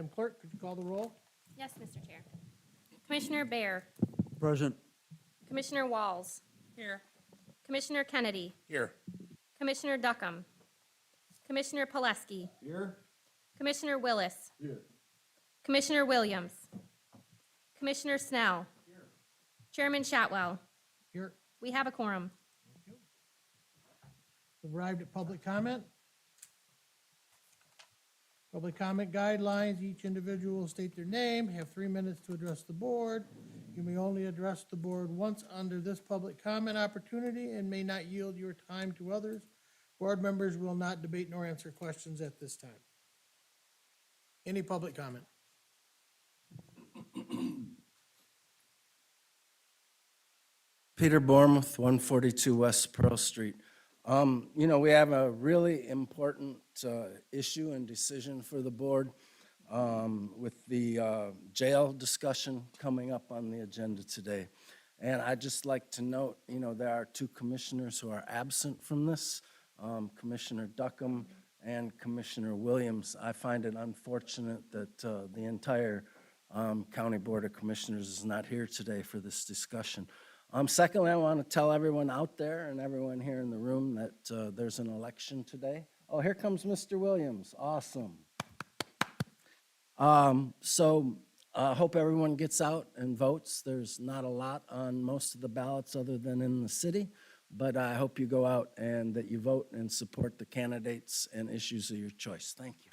Madam Clerk, could you call the roll? Yes, Mr. Chair. Commissioner Bear, Present. Commissioner Walls, Here. Commissioner Kennedy, Here. Commissioner Duckham, Commissioner Pileski, Here. Commissioner Willis, Here. Commissioner Williams, Commissioner Snell, Chairman Shotwell. Here. We have a quorum. Arrived at public comment. Public comment guidelines, each individual will state their name, have 3 minutes to address the board. You may only address the board once under this public comment opportunity and may not yield your time to others. Board members will not debate nor answer questions at this time. Any public comment? Peter Bournemouth, 142 West Pearl Street. We have a really important issue and decision for the board with the jail discussion coming up on the agenda today. And I'd just like to note, there are two commissioners who are absent from this, Commissioner Duckham and Commissioner Williams. I find it unfortunate that the entire County Board of Commissioners is not here today for this discussion. Secondly, I want to tell everyone out there and everyone here in the room that there's an election today. Oh, here comes Mr. Williams. Awesome. Hope everyone gets out and votes. There's not a lot on most of the ballots other than in the city, but I hope you go out and that you vote and support the candidates and issues of your choice. Thank you.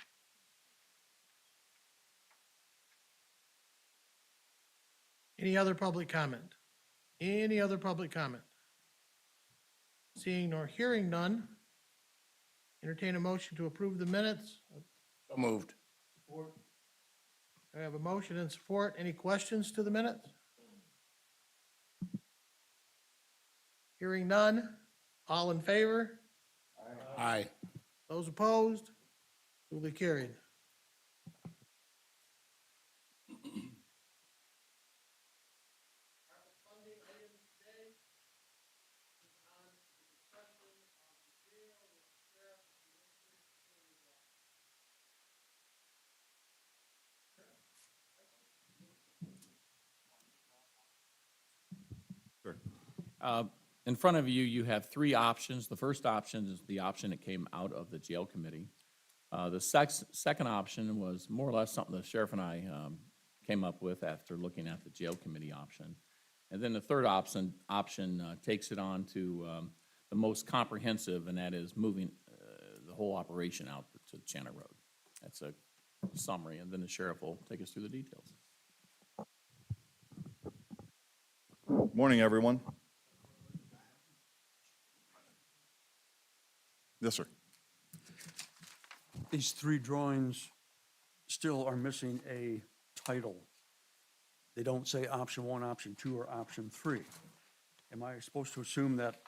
Any other public comment? Any other public comment? Seeing nor hearing none, entertain a motion to approve the minutes. So moved. I have a motion and support. Any questions to the minutes? Hearing none. All in favor? Aye. Those opposed? Duly carried. In front of you, you have three options. The first option is the option that came out of the jail committee. The second option was more or less something the sheriff and I came up with after looking at the jail committee option. And then the third option takes it on to the most comprehensive, and that is moving the whole operation out to Chandler Road. That's a summary, and then the sheriff will take us through the details. Morning, everyone. Yes, sir. These three drawings still are missing a title. They don't say option 1, option 2, or option 3. Am I supposed to assume that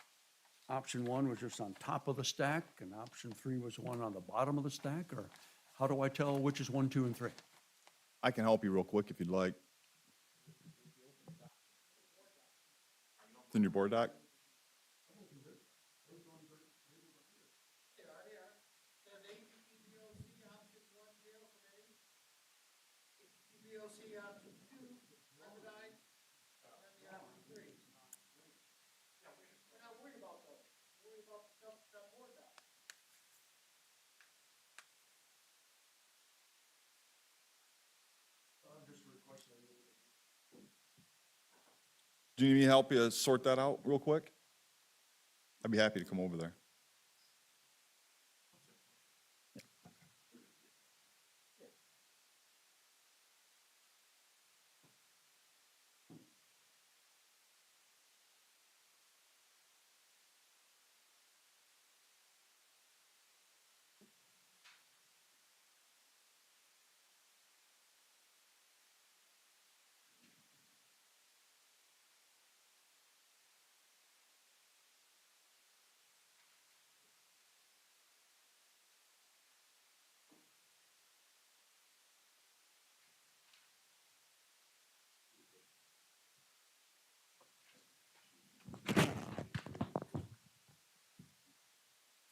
option 1 was just on top of the stack and option 3 was the one on the bottom of the stack? Or how do I tell which is 1, 2, and 3? I can help you real quick if you'd like. It's in your board doc? Do you need me to help you sort that out real quick? I'd be happy to come over there.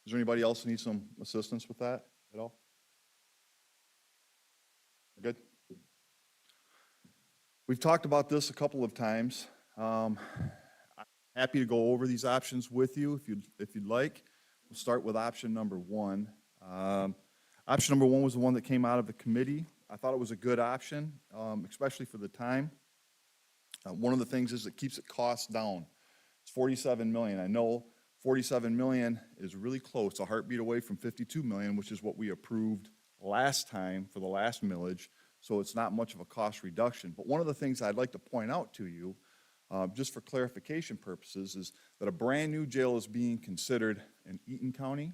Is there anybody else who needs some assistance with that at all? Good? We've talked about this a couple of times. I'm happy to go over these options with you if you'd like. We'll start with option number one. Option number one was the one that came out of the committee. I thought it was a good option, especially for the time. One of the things is it keeps it costs down. It's 47 million. I know 47 million is really close, a heartbeat away from 52 million, which is what we approved last time for the last millage. So it's not much of a cost reduction. But one of the things I'd like to point out to you, just for clarification purposes, is that a brand-new jail is being considered in Eaton County,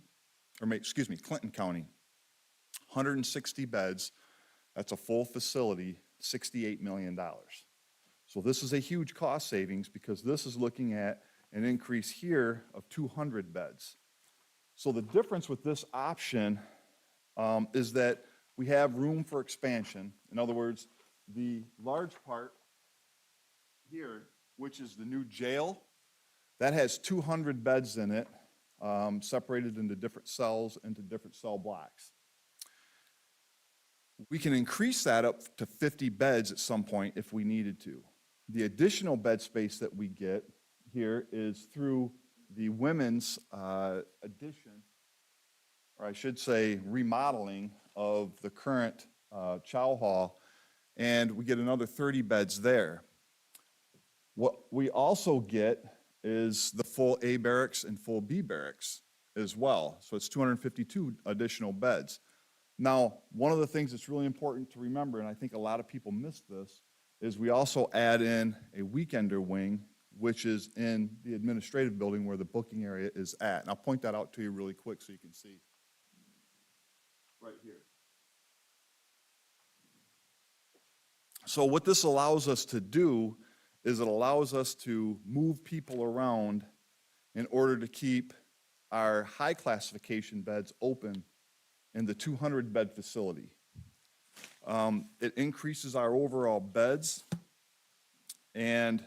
Clinton County. 160 beds, that's a full facility, $68 million. So this is a huge cost savings because this is looking at an increase here of 200 beds. So the difference with this option is that we have room for expansion. In other words, the large part here, which is the new jail, that has 200 beds in it, separated into different cells, into different cell blocks. We can increase that up to 50 beds at some point if we needed to. The additional bed space that we get here is through the women's addition, or I should say remodeling of the current chow hall, and we get another 30 beds there. What we also get is the full A barracks and full B barracks as well. So it's 252 additional beds. Now, one of the things that's really important to remember, and I think a lot of people miss this, is we also add in a weekender wing, which is in the administrative building where the booking area is at. And I'll point that out to you really quick so you can see. Right here. So what this allows us to do is it allows us to move people around in order to keep our high classification beds open in the 200-bed facility. It increases our overall beds, and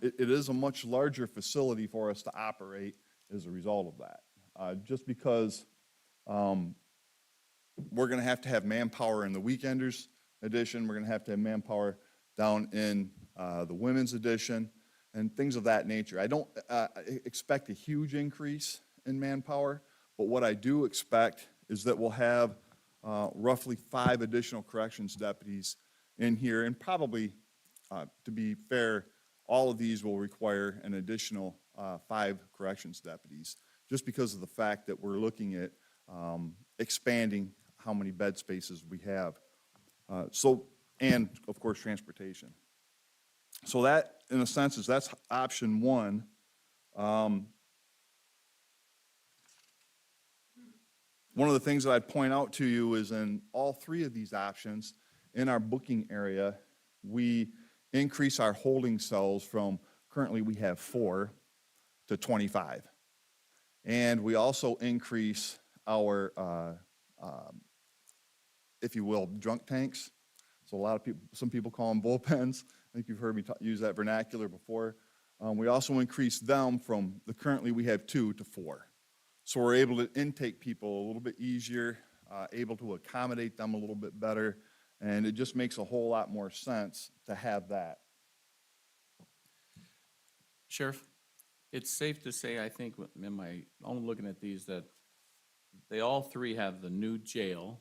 it is a much larger facility for us to operate as a result of that. Just because we're going to have manpower in the weekenders edition, we're going to have manpower down in the women's edition, and things of that nature. I don't expect a huge increase in manpower, but what I do expect is that we'll have roughly 5 additional corrections deputies in here, and probably, to be fair, all of these will require an additional 5 corrections deputies, just because of the fact that we're looking at expanding how many bed spaces we have. And of course, transportation. So that, in a sense, that's option one. One of the things that I'd point out to you is in all 3 of these options, in our booking area, we increase our holding cells from, currently we have 4 to 25. And we also increase our, if you will, drunk tanks. So a lot of people, some people call them bullpens. I think you've heard me use that vernacular before. We also increase them from currently we have 2 to 4. So we're able to intake people a little bit easier, able to accommodate them a little bit better, and it just makes a whole lot more sense to have that. Sheriff, it's safe to say, I think, in my own looking at these, that they all 3 have the new jail,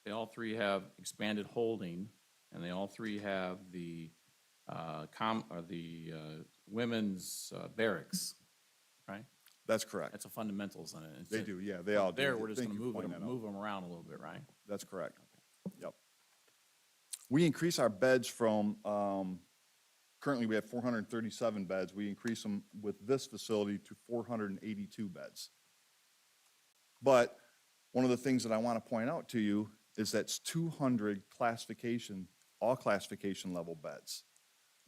they all 3 have expanded holding, and they all 3 have the women's barracks, right? That's correct. That's the fundamentals on it. They do, yeah, they all do. There, we're just Thank gonna you for pointing that out. move them around a little bit, right? That's correct. Yep. We increase our beds from, currently we have 437 beds. We increase them with this facility to 482 beds. But one of the things that I want to point out to you is that's 200 classification, all classification level beds.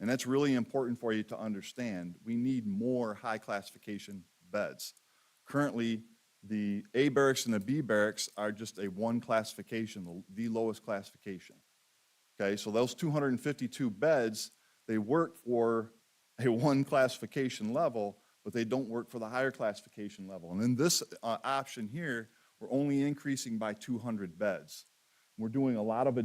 And that's really important for you to understand. We need more high classification beds. Currently, the A barracks and the B barracks are just a 1 classification, the lowest classification. Okay, so those 252 beds, they work for a 1 classification level, but they don't work for the higher classification level. And in this option here, we're only increasing by 200 beds. We're doing a lot of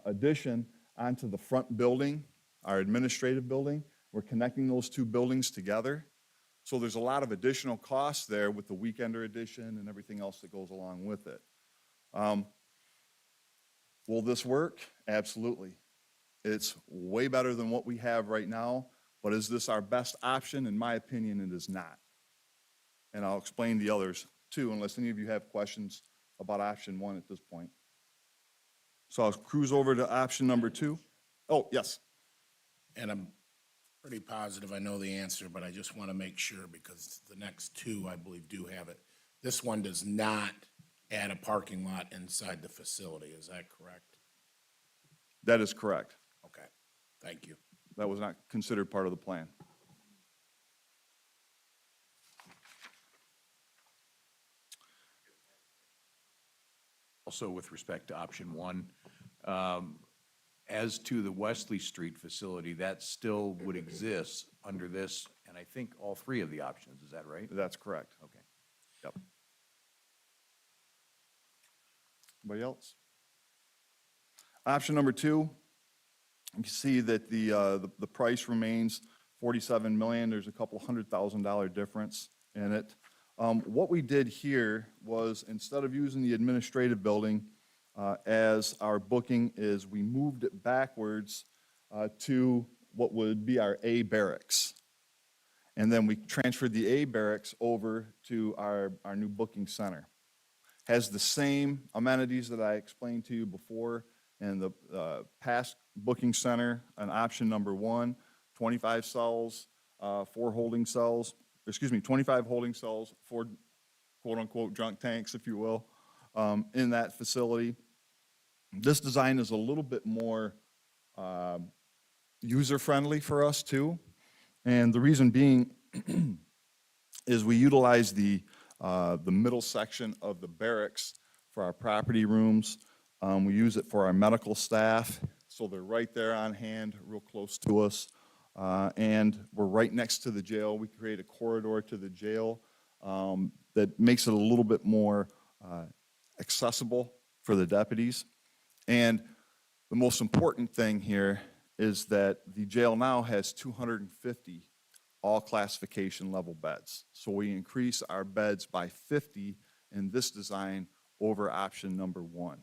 addition onto the front building, our administrative building. We're connecting those two buildings together. So there's a lot of additional costs there with the weekender addition and everything else that goes along with it. Will this work? Absolutely. It's way better than what we have right now, but is this our best option? In my opinion, it is not. And I'll explain the others too, unless any of you have questions about option one at this point. So I'll cruise over to option number 2. Oh, yes. And I'm pretty positive I know the answer, but I just want to make sure because the next two, I believe, do have it. This one does not add a parking lot inside the facility. Is that correct? That is correct. Okay, thank you. That was not considered part of the plan. Also, with respect to option one, as to the Wesley Street facility, that still would exist under this, and I think all three of the options, is that right? That's correct. Okay. Yep. Anybody else? Option number 2, you can see that the price remains 47 million. There's a couple $100,000 difference in it. What we did here was, instead of using the administrative building as our booking, is we moved it backwards to what would be our A barracks. And then we transferred the A barracks over to our new booking center. Has the same amenities that I explained to you before in the past booking center, an option number 1, 25 cells, 4 holding cells, 25 holding cells, 4 quote-unquote drunk tanks, if you will, in that facility. This design is a little bit more user-friendly for us too. And the reason being is we utilize the middle section of the barracks for our property rooms. We use it for our medical staff, so they're right there on hand, real close to us. And we're right next to the jail. We create a corridor to the jail that makes it a little bit more accessible for the deputies. And the most important thing here is that the jail now has 250 all classification level beds. So we increase our beds by 50 in this design over option number 1,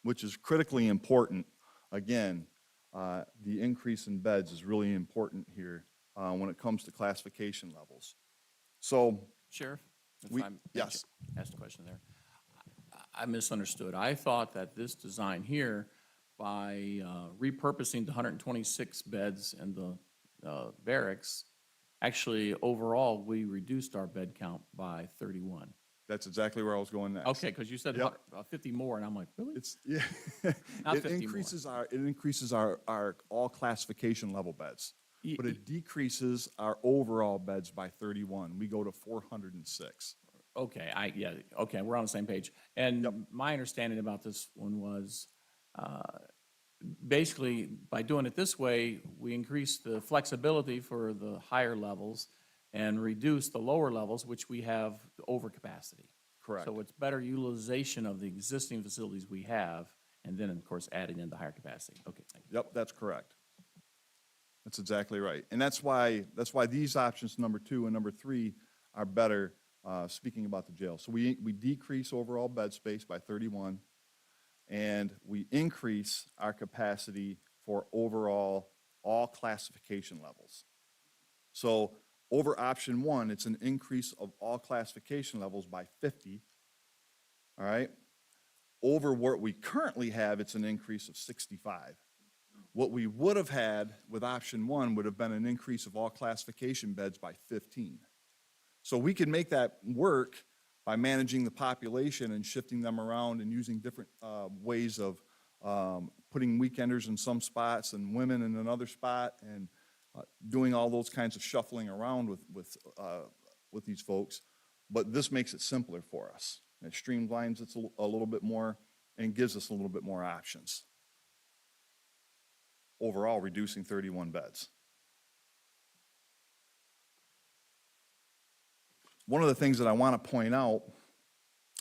which is critically important. Again, the increase in beds is really important here when it comes to classification levels. So, Sheriff? if We- I'm- yes. Asked a question there. I misunderstood. I thought that this design here, by repurposing the 126 beds and the barracks, actually, overall, we reduced our bed count by 31. that's exactly where I was going next. Okay, because you said Yep. 50 more, and I'm like, really? It's, yeah. Not It 50 more. increases our all classification level beds, Ye- but it decreases our overall beds by 31. We go to 406. Okay, okay, we're on the same page. And my understanding about this one was, basically, by doing it this way, we increase the flexibility for the higher levels and reduce the lower levels, which we have overcapacity. Correct. So it's better utilization of the existing facilities we have, and then, of course, adding in the higher capacity. Okay, thank you. Yep, that's correct. That's exactly right. And that's why these options, number 2 and number 3, are better, speaking about the jail. So we decrease overall bed space by 31, and we increase our capacity for overall all classification levels. So over option 1, it's an increase of all classification levels by 50, all right? Over what we currently have, it's an increase of 65. What we would have had with option 1 would have been an increase of all classification beds by 15. So we can make that work by managing the population and shifting them around and using different ways of putting weekenders in some spots and women in another spot, and doing all those kinds of shuffling around with these folks. But this makes it simpler for us. It streamlines it a little bit more and gives us a little bit more options. Overall, reducing 31 beds. One of the things that I want to point out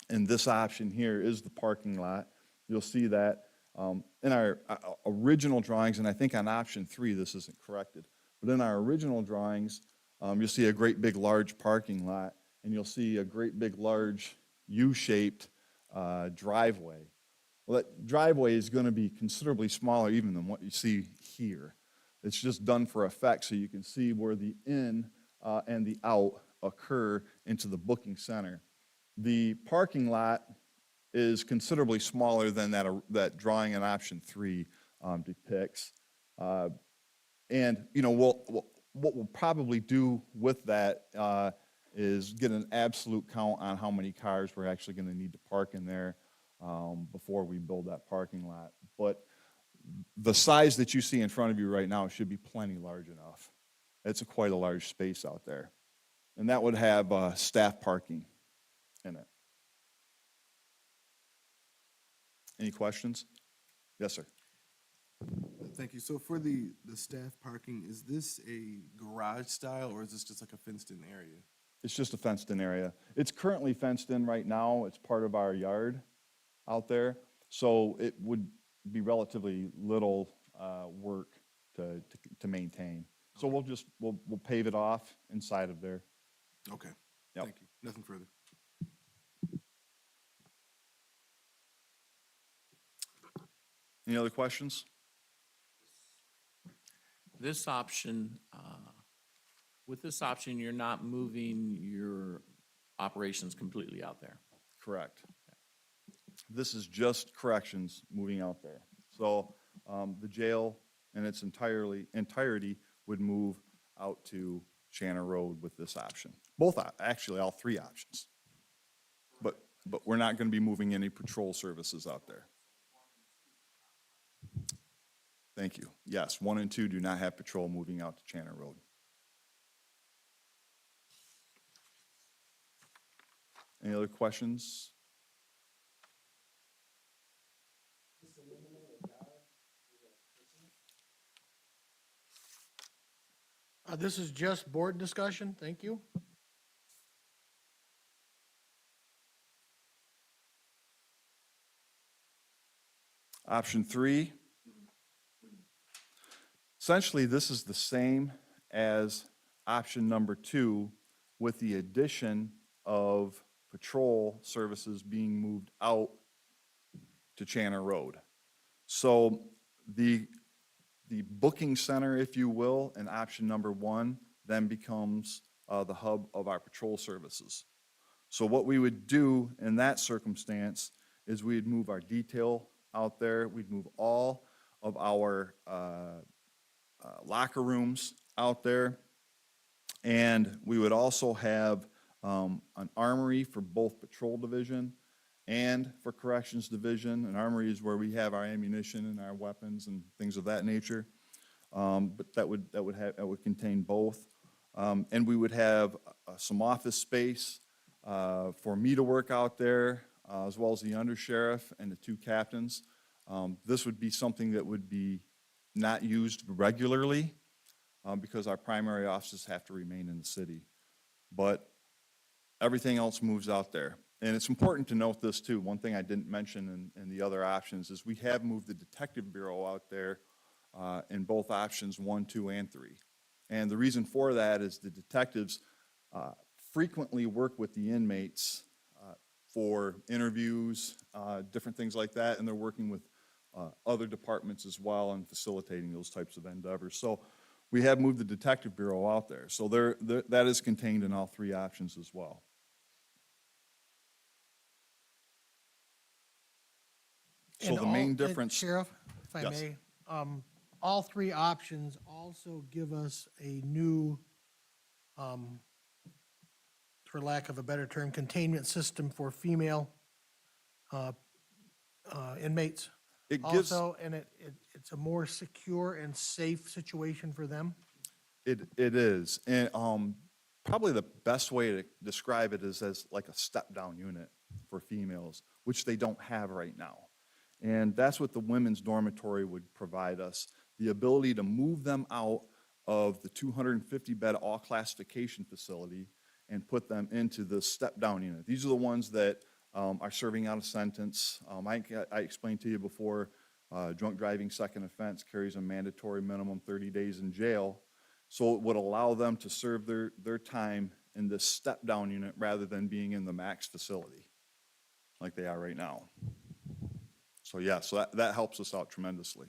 in this option here is the parking lot. You'll see that In our original drawings, and I think on option 3, this isn't corrected, but in our original drawings, you'll see a great big large parking lot, and you'll see a great big large U-shaped driveway. Well, that driveway is going to be considerably smaller even than what you see here. It's just done for effect so you can see where the in and the out occur into the booking center. The parking lot is considerably smaller than that drawing in option 3 depicts. And, you know, what we'll probably do with that is get an absolute count on how many cars we're actually going to need to park in there before we build that parking lot. But the size that you see in front of you right now should be plenty large enough. It's quite a large space out there. And that would have staff parking in it. Any questions? Yes, sir. Thank you. So for the staff parking, is this a garage style or is this just like a fenced-in area? It's just a fenced-in area. It's currently fenced in right now. It's part of our yard out there. So it would be relatively little work to maintain. So we'll pave it off inside of there. Okay. Yep. Thank you. Nothing further. Any other questions? This option, with this option, you're not moving your operations completely out there. Correct. This is just corrections moving out there. So the jail in its entirety would move out to Shannon Road with this option. Actually, all 3 options. But we're not going to be moving any patrol services out there. Thank you. Yes, 1 and 2 do not have patrol moving out to Shannon Road. Any other questions? This is just board discussion. Thank you. Option 3. Essentially, this is the same as option number 2 with the addition of patrol services being moved out to Channer Road. So the booking center, if you will, in option number 1 then becomes the hub of our patrol services. So what we would do in that circumstance is we'd move our detail out there, we'd move all of our locker rooms out there, and we would also have an armory for both patrol division and for corrections division. An armory is where we have our ammunition and our weapons and things of that nature. But that would contain both. And we would have some office space for me to work out there, as well as the undersheriff and the 2 captains. This would be something that would be not used regularly because our primary offices have to remain in the city. But everything else moves out there. And it's important to note this too. One thing I didn't mention in the other options is we have moved the detective bureau out there in both options 1, 2, and 3. And the reason for that is the detectives frequently work with the inmates for interviews, different things like that, and they're working with other departments as well and facilitating those types of endeavors. So we have moved the detective bureau out there. So that is contained in all 3 options as well. So the main difference. Sheriff, if I Yes. may, all 3 options also give us a new, for lack of a better term, containment system for female inmates. It gives, Also, and it's a more secure and safe situation for them. it is. And probably the best way to describe it is as like a step-down unit for females, which they don't have right now. And that's what the women's dormitory would provide us, the ability to move them out of the 250-bed all-classification facility and put them into the step-down unit. These are the ones that are serving out a sentence. I explained to you before, Drunk driving second offense carries a mandatory minimum 30 days in jail. So it would allow them to serve their time in this step-down unit rather than being in the max facility like they are right now. So yeah, so that helps us out tremendously.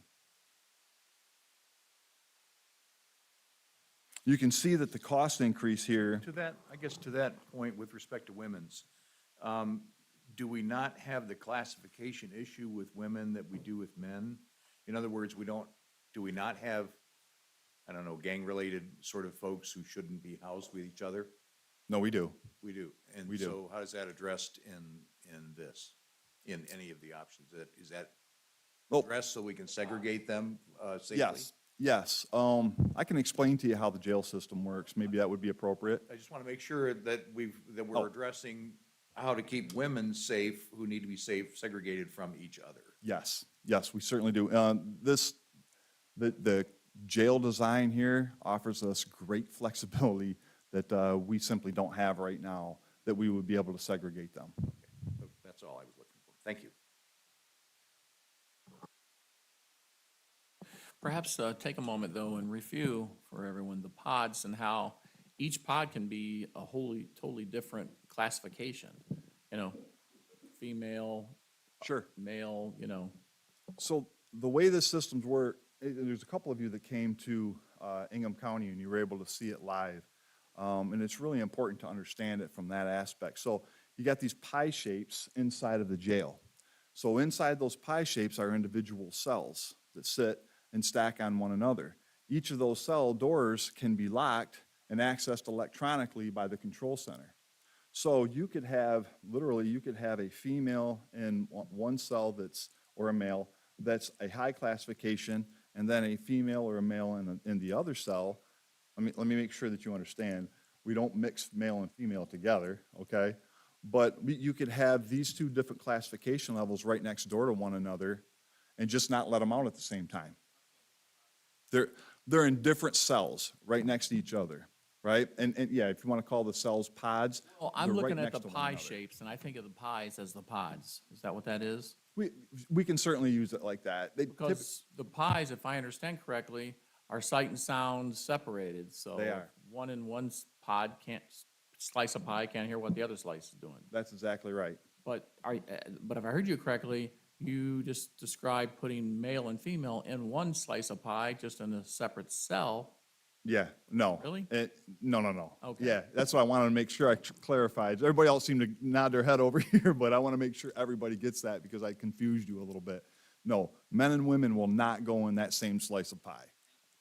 You can see that the cost increase here, To that, I guess to that point with respect to women's, do we not have the classification issue with women that we do with men? In other words, do we not have, I don't know, gang-related sort of folks who shouldn't be housed with each other? no, we do. We do. And We do. so how is that addressed in this, in any of the options? Is that Oh. addressed so we can segregate them safely? Yes, yes. I can explain to you how the jail system works. Maybe that would be appropriate. I just want to make sure that Oh. we're addressing how to keep women safe who need to be safe, segregated from each other. Yes, yes, we certainly do. The jail design here offers us great flexibility that we simply don't have right now, that we would be able to segregate them. So that's all I was looking for. Thank you. Perhaps take a moment, though, and review for everyone the pods and how each pod can be a totally different classification. You know, female, Sure. male, you know. So the way the systems work, there's a couple of you that came to Ingham County and you were able to see it live. And it's really important to understand it from that aspect. So you got these pie shapes inside of the jail. So inside those pie shapes are individual cells that sit and stack on one another. Each of those cell doors can be locked and accessed electronically by the control center. So you could have, literally, you could have a female in one cell or a male, that's a high classification, and then a female or a male in the other cell. Let me make sure that you understand. We don't mix male and female together, okay? But you could have these two different classification levels right next door to one another and just not let them out at the same time. They're in different cells right next to each other, right? And yeah, if you want to call the cells pods, Well, I'm they're right looking at next the to one pie another. shapes, and I think of the pies as the pods. Is that what that is? We can certainly use it like that. Because the pies, if I understand correctly, are sight and sound separated, so. They are. One in one pod can't, slice of pie can't hear what the other slice is doing. That's exactly right. But but if I heard you correctly, you just described putting male and female in one slice of pie, just in a separate cell. Yeah, no. Really? No. Okay. Yeah, that's why I wanted to make sure I clarified. Everybody else seemed to nod their head over here, but I want to make sure everybody gets that because I confused you a little bit. No, men and women will not go in that same slice of pie.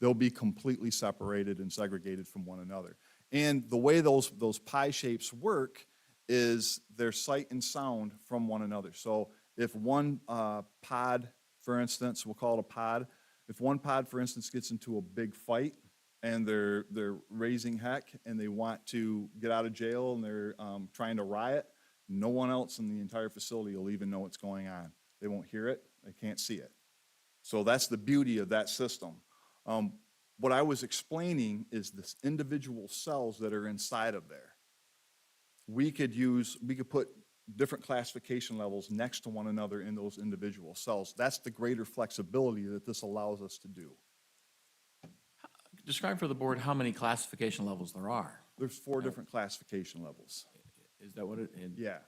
They'll be completely separated and segregated from one another. And the way those pie shapes work is they're sight and sound from one another. So if one pod, for instance, we'll call it a pod, if one pod, for instance, gets into a big fight and they're raising heck and they want to get out of jail and they're trying to riot, no one else in the entire facility will even know what's going on. They won't hear it, they can't see it. So that's the beauty of that system. What I was explaining is this individual cells that are inside of there. We could put different classification levels next to one another in those individual cells. That's the greater flexibility that this allows us to do. Describe for the board how many classification levels there are. There's 4 different classification levels. Is that what it? Yeah.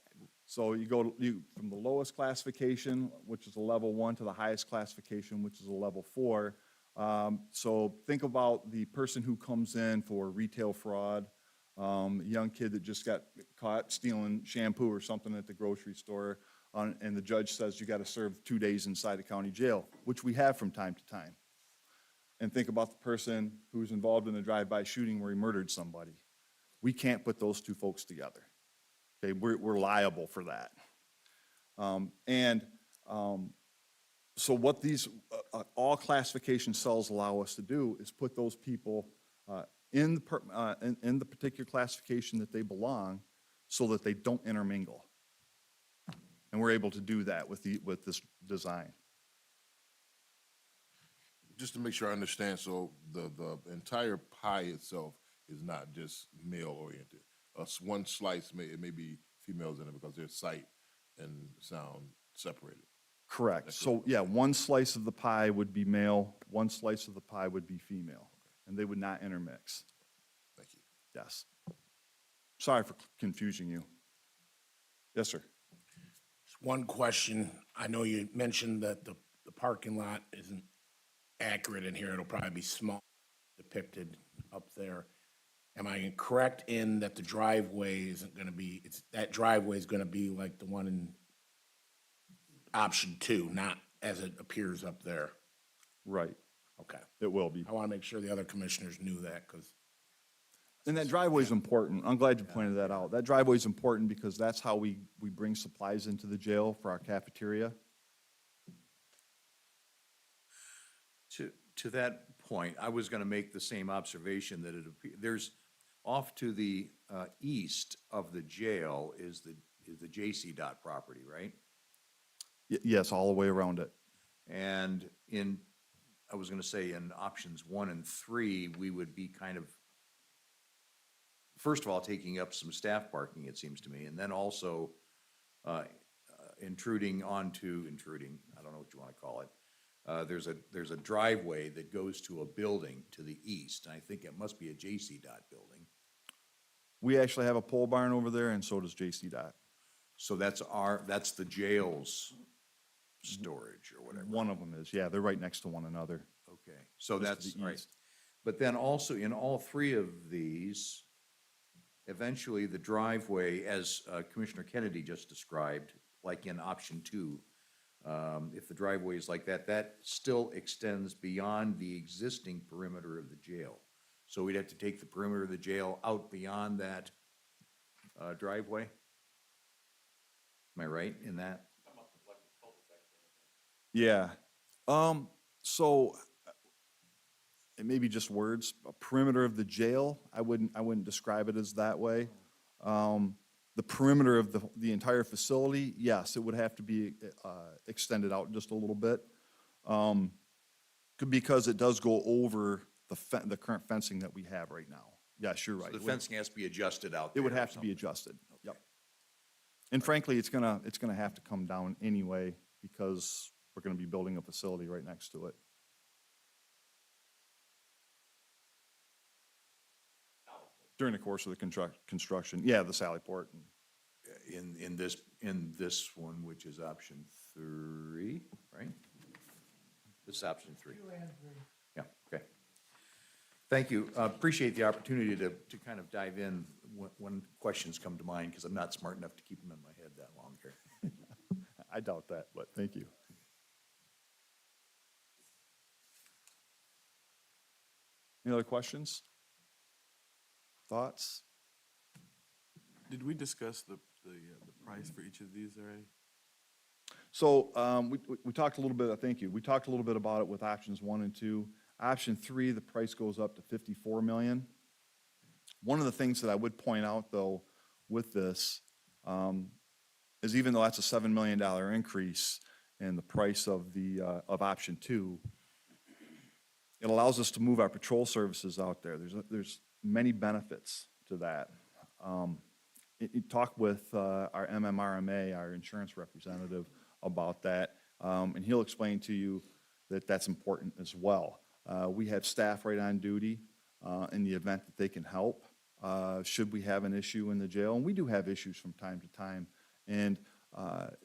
So you go from the lowest classification, which is a level 1, to the highest classification, which is a level 4. So think about the person who comes in for retail fraud, a young kid that just got caught stealing shampoo or something at the grocery store, and the judge says you got to serve 2 days inside a county jail, which we have from time to time. And think about the person who's involved in a drive-by shooting where he murdered somebody. We can't put those two folks together. Okay, we're liable for that. So what these all classification cells allow us to do is put those people in the particular classification that they belong, so that they don't intermingle. And we're able to do that with this design. Just to make sure I understand, so the entire pie itself is not just male-oriented. One slice, it may be females in it because they're sight and sound separated. Correct. So, yeah, one slice of the pie would be male, one slice of the pie would be female, and they would not intermix. Thank you. Yes. Sorry for confusing you. Yes, sir. One question, I know you mentioned that the parking lot isn't accurate in here, it'll probably be small depicted up there. Am I correct in that the driveway isn't gonna be, that driveway is gonna be like the one in option 2, not as it appears up there? Right, Okay. it will be. I wanna make sure the other commissioners knew that, because And that driveway is important. I'm glad you pointed that out. That driveway is important because that's how we bring supplies into the jail for our cafeteria. To that point, I was gonna make the same observation that there's, off to the east of the jail is the J.C. Dot property, right? Yes, all the way around it. And I was gonna say in options 1 and 3, we would be kind of, first of all, taking up some staff parking, it seems to me, and then also intruding, I don't know what you wanna call it. There's a driveway that goes to a building to the east, and I think it must be a J.C. Dot building. We actually have a pole barn over there, and so does J.C. Dot. So that's the jail's storage or whatever. One of them is, yeah, they're right next to one another. Okay, so Just to that's, the right. east. But then also in all 3 of these, eventually the driveway, as Commissioner Kennedy just described, like in option 2, if the driveway is like that, that still extends beyond the existing perimeter of the jail. So we'd have to take the perimeter of the jail out beyond that driveway? Am I right in that? Yeah. So it may be just words, a perimeter of the jail, I wouldn't describe it as that way. The perimeter of the entire facility, yes, it would have to be extended out just a little bit. Because it does go over the current fencing that we have right now. Yes, you're right. The fencing has to be adjusted out It there would or have to be something. adjusted, yep. And frankly, it's gonna have to come down anyway, because we're gonna be building a facility right next to it. During the course of the construction, yeah, the Sallyport. In this one, which is option 3, right? This is option 3. Yeah, okay. Thank you. Appreciate the opportunity to kind of dive in when questions come to mind, because I'm not smart enough to keep them in my head that long here. I doubt that, but thank you. Any other questions? Thoughts? Did we discuss the price for each of these already? So, we talked a little bit, thank you, we talked a little bit about it with options 1 and 2. Option 3, the price goes up to 54 million. One of the things that I would point out, though, with this, is even though that's a $7 million increase in the price of of option 2, it allows us to move our patrol services out there. There's many benefits to that. You talk with our MMRMA, our insurance representative, about that, and he'll explain to you that that's important as well. We have staff right on duty in the event that they can help, should we have an issue in the jail, and we do have issues from time to time. And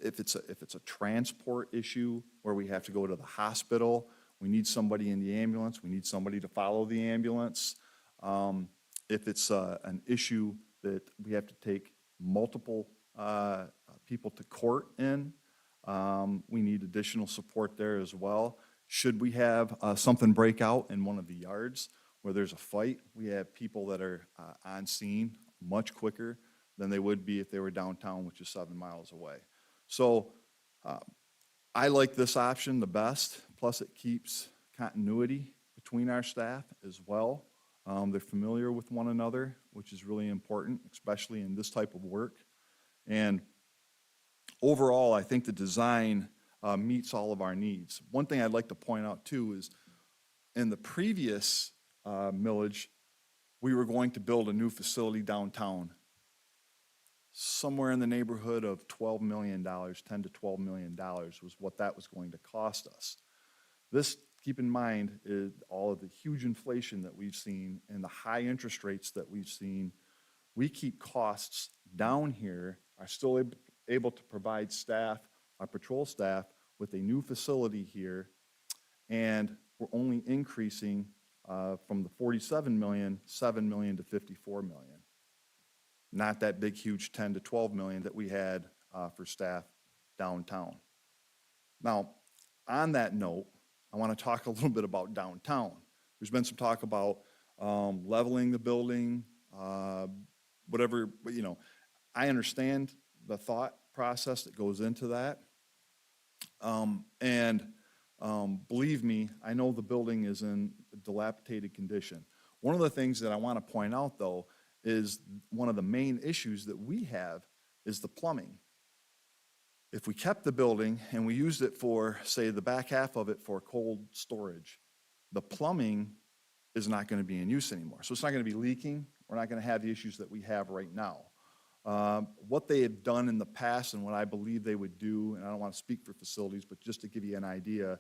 if it's a transport issue where we have to go to the hospital, we need somebody in the ambulance, we need somebody to follow the ambulance. If it's an issue that we have to take multiple people to court in, we need additional support there as well. Should we have something break out in one of the yards where there's a fight, we have people that are on scene much quicker than they would be if they were downtown, which is 7 miles away. So I like this option the best, plus it keeps continuity between our staff as well. They're familiar with one another, which is really important, especially in this type of work. And overall, I think the design meets all of our needs. One thing I'd like to point out too is in the previous millage, we were going to build a new facility downtown. somewhere in the neighborhood of $12 million, $10 to $12 million was what that was going to cost us. This, keep in mind, is all of the huge inflation that we've seen and the high interest rates that we've seen. We keep costs down here, are still able to provide staff, our patrol staff, with a new facility here, and we're only increasing from the 47 million, 7 million to 54 million. Not that big, huge 10 to 12 million that we had for staff downtown. Now, on that note, I want to talk a little bit about downtown. There's been some talk about leveling the building, whatever, but, you know, I understand the thought process that goes into that. Believe me, I know the building is in a dilapidated condition. One of the things that I want to point out, though, is one of the main issues that we have is the plumbing. If we kept the building and we used it for, say, the back half of it for cold storage, the plumbing is not going to be in use anymore. So it's not going to be leaking. We're not going to have the issues that we have right now. What they have done in the past and what I believe they would do, and I don't want to speak for facilities, but just to give you an idea,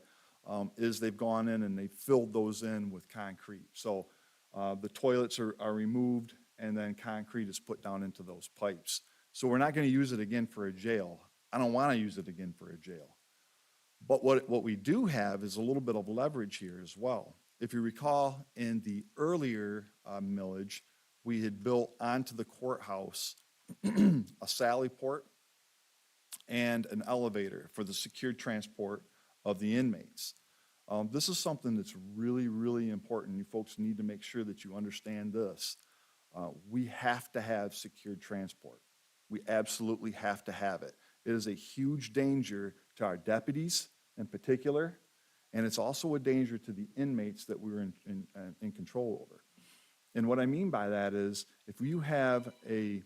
is they've gone in and they've filled those in with concrete. So the toilets are removed and then concrete is put down into those pipes. So we're not going to use it again for a jail. I don't want to use it again for a jail. But what we do have is a little bit of leverage here as well. If you recall, in the earlier millage, we had built onto the courthouse a sally port and an elevator for the secured transport of the inmates. This is something that's really, really important. You folks need to make sure that you understand this. We have to have secured transport. We absolutely have to have it. It is a huge danger to our deputies in particular, and it's also a danger to the inmates that we're in control over. And what I mean by that is, if you have a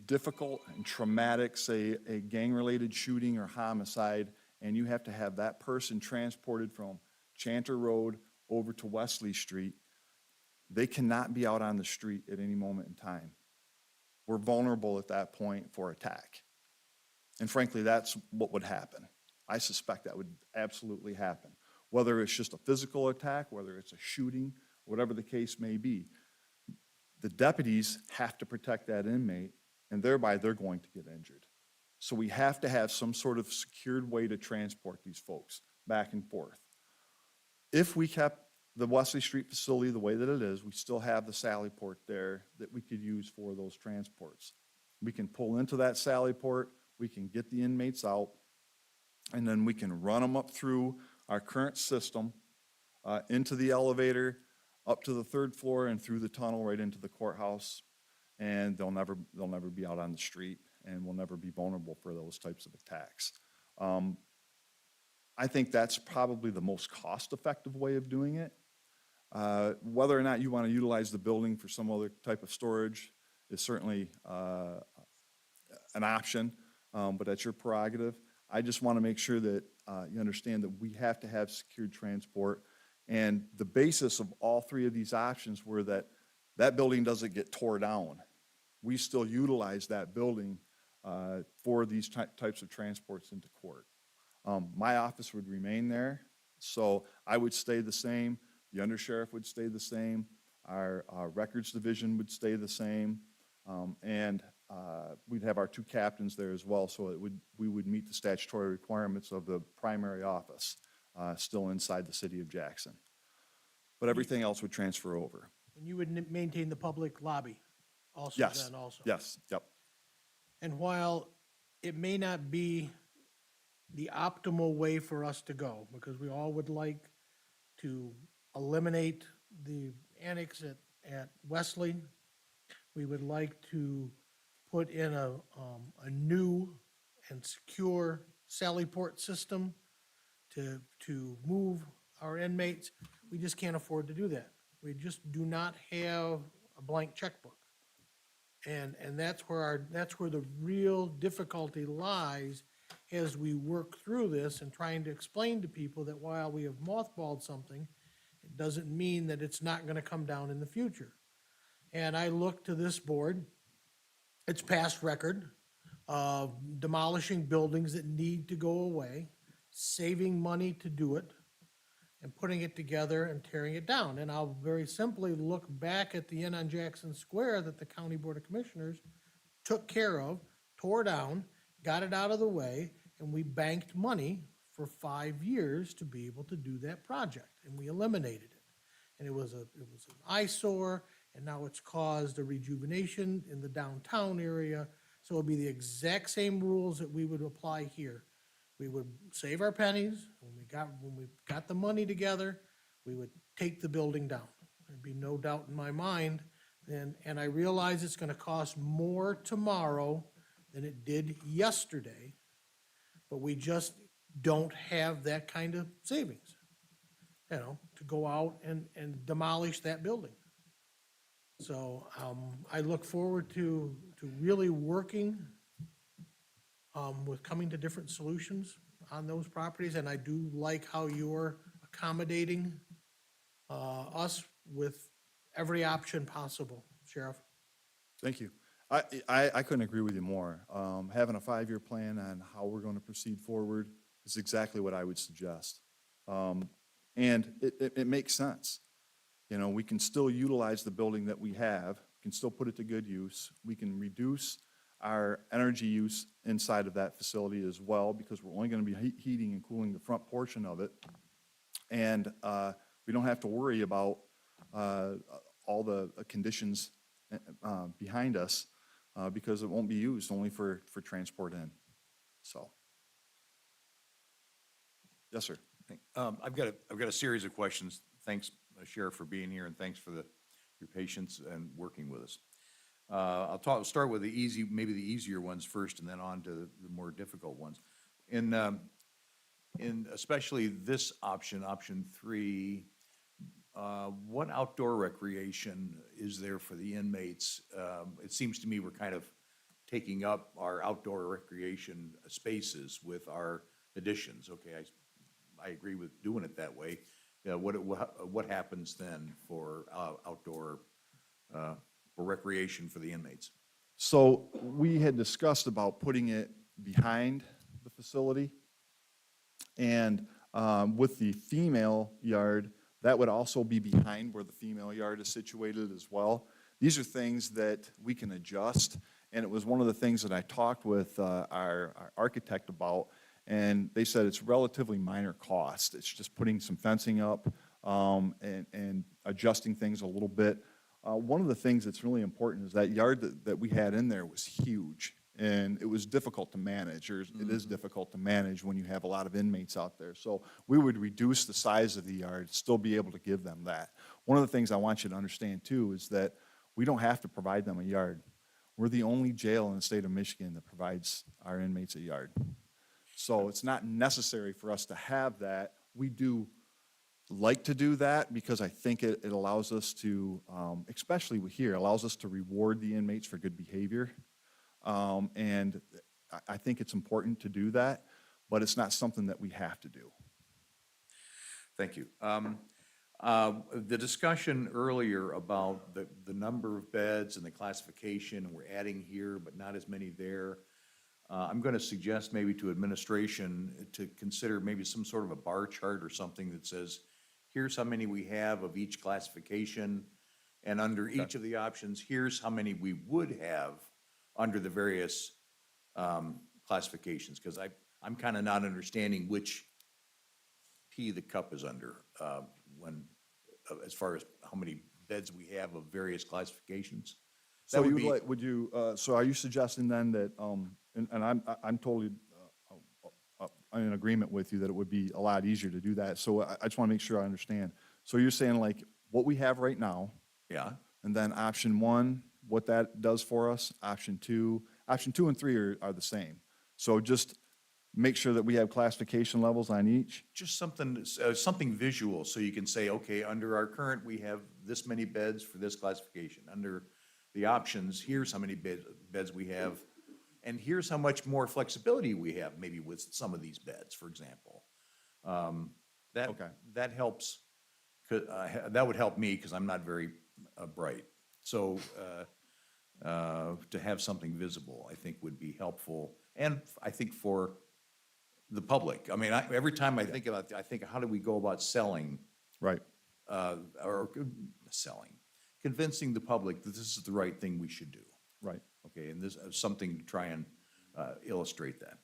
difficult and traumatic, say, a gang-related shooting or homicide, and you have to have that person transported from Chanter Road over to Wesley Street, they cannot be out on the street at any moment in time. We're vulnerable at that point for attack. And frankly, that's what would happen. I suspect that would absolutely happen. Whether it's just a physical attack, whether it's a shooting, whatever the case may be, the deputies have to protect that inmate, and thereby they're going to get injured. So we have to have some sort of secured way to transport these folks back and forth. If we kept the Wesley Street facility the way that it is, we still have the sally port there that we could use for those transports. We can pull into that sally port, we can get the inmates out, and then we can run them up through our current system, into the elevator, up to the third floor and through the tunnel right into the courthouse, and they'll never be out on the street, and we'll never be vulnerable for those types of attacks. I think that's probably the most cost-effective way of doing it. Whether or not you want to utilize the building for some other type of storage is certainly an option, but that's your prerogative. I just want to make sure that you understand that we have to have secured transport. And the basis of all three of these options were that that building doesn't get tore down. We still utilize that building for these types of transports into court. My office would remain there, so I would stay the same. The undersheriff would stay the same. Our records division would stay the same. And we'd have our two captains there as well, so we would meet the statutory requirements of the primary office, still inside the city of Jackson. But everything else would transfer over. And you would maintain the public lobby also Yes, then also? yes, yep. And while it may not be the optimal way for us to go, because we all would like to eliminate the annex at Wesley, we would like to put in a new and secure Sallyport system to move our inmates. We just can't afford to do that. We just do not have a blank checkbook. And that's where the real difficulty lies as we work through this and trying to explain to people that while we have mothballed something, it doesn't mean that it's not gonna come down in the future. And I look to this board It's past record of demolishing buildings that need to go away, saving money to do it, and putting it together and tearing it down. And I'll very simply look back at the Inn on Jackson Square that the County Board of Commissioners took care of, tore down, got it out of the way, and we banked money for 5 years to be able to do that project, and we eliminated it. And it was an eyesore, and now it's caused a rejuvenation in the downtown area. So it'll be the exact same rules that we would apply here. We would save our pennies, when we got the money together, we would take the building down. There'd be no doubt in my mind. And I realize it's gonna cost more tomorrow than it did yesterday, but we just don't have that kind of savings, you know, to go out and demolish that building. So, I look forward to really working with coming to different solutions on those properties, and I do like how you're accommodating us with every option possible, Sheriff. Thank you. I couldn't agree with you more. Having a 5-year plan on how we're going to proceed forward is exactly what I would suggest. And it makes sense. You know, we can still utilize the building that we have, we can still put it to good use. We can reduce our energy use inside of that facility as well, because we're only going to be heating and cooling the front portion of it. And we don't have to worry about all the conditions behind us because it won't be used, only for transport in. So. Yes, sir. I've got a series of questions. Thanks, Sheriff, for being here, and thanks for your patience and working with us. I'll start with maybe the easier ones first, and then on to the more difficult ones. In especially this option 3, what outdoor recreation is there for the inmates? It seems to me we're kind of taking up our outdoor recreation spaces with our additions. Okay, I agree with doing it that way. What happens then for outdoor for recreation for the inmates? So we had discussed about putting it behind the facility. And with the female yard, that would also be behind where the female yard is situated as well. These are things that we can adjust. And it was one of the things that I talked with our architect about. And they said it's relatively minor cost. It's just putting some fencing up and adjusting things a little bit. One of the things that's really important is that yard that we had in there was huge, and it was difficult to manage, or it is difficult to manage when you have a lot of inmates out there. So we would reduce the size of the yard, still be able to give them that. One of the things I want you to understand too is that we don't have to provide them a yard. We're the only jail in the state of Michigan that provides our inmates a yard. So it's not necessary for us to have that. We do like to do that because I think it allows us to, especially here, allows us to reward the inmates for good behavior. And I think it's important to do that, but it's not something that we have to do. Thank you. The discussion earlier about the number of beds and the classification, and we're adding here, but not as many there. I'm going to suggest maybe to administration to consider maybe some sort of a bar chart or something that says, here's how many we have of each classification, and under each of the options, here's how many we would have under the various classifications, because I'm kind of not understanding which P the cup is under as far as how many beds we have of various classifications. So so are you suggesting then that, and I'm totally in agreement with you that it would be a lot easier to do that. So I just want to make sure I understand. So you're saying like what we have right now, Yeah, and then option 1, what that does for us, option 2 and 3 are the same. So just make sure that we have classification levels on each. just something visual, so you can say, okay, under our current, we have this many beds for this classification. Under the options, here's how many beds we have, and here's how much more flexibility we have, maybe with some of these beds, for example. Okay. That helps, that would help me, because I'm not very bright. So to have something visible, I think would be helpful. And I think for the public. I mean, every time I think about, I think, how do we go about selling, Right. or selling, convincing the public that this is the right thing we should do? Right. Okay, and this is something to try and illustrate that.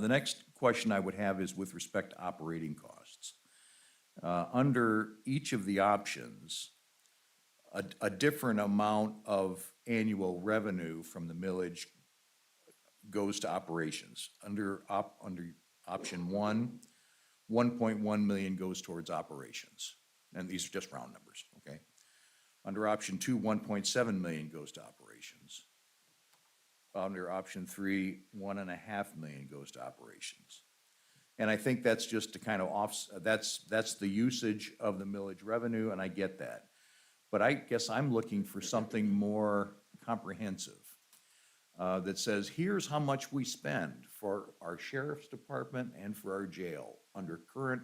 The next question I would have is with respect to operating costs. Under each of the options, a different amount of annual revenue from the millage goes to operations. Under option one, 1.1 million goes towards operations. And these are just round numbers, okay? Under option two, 1.7 million goes to operations. Under option three, 1.5 million goes to operations. And I think that's just to kind of that's the usage of the millage revenue, and I get that. But I guess I'm looking for something more comprehensive that says, here's how much we spend for our sheriff's department and for our jail under current,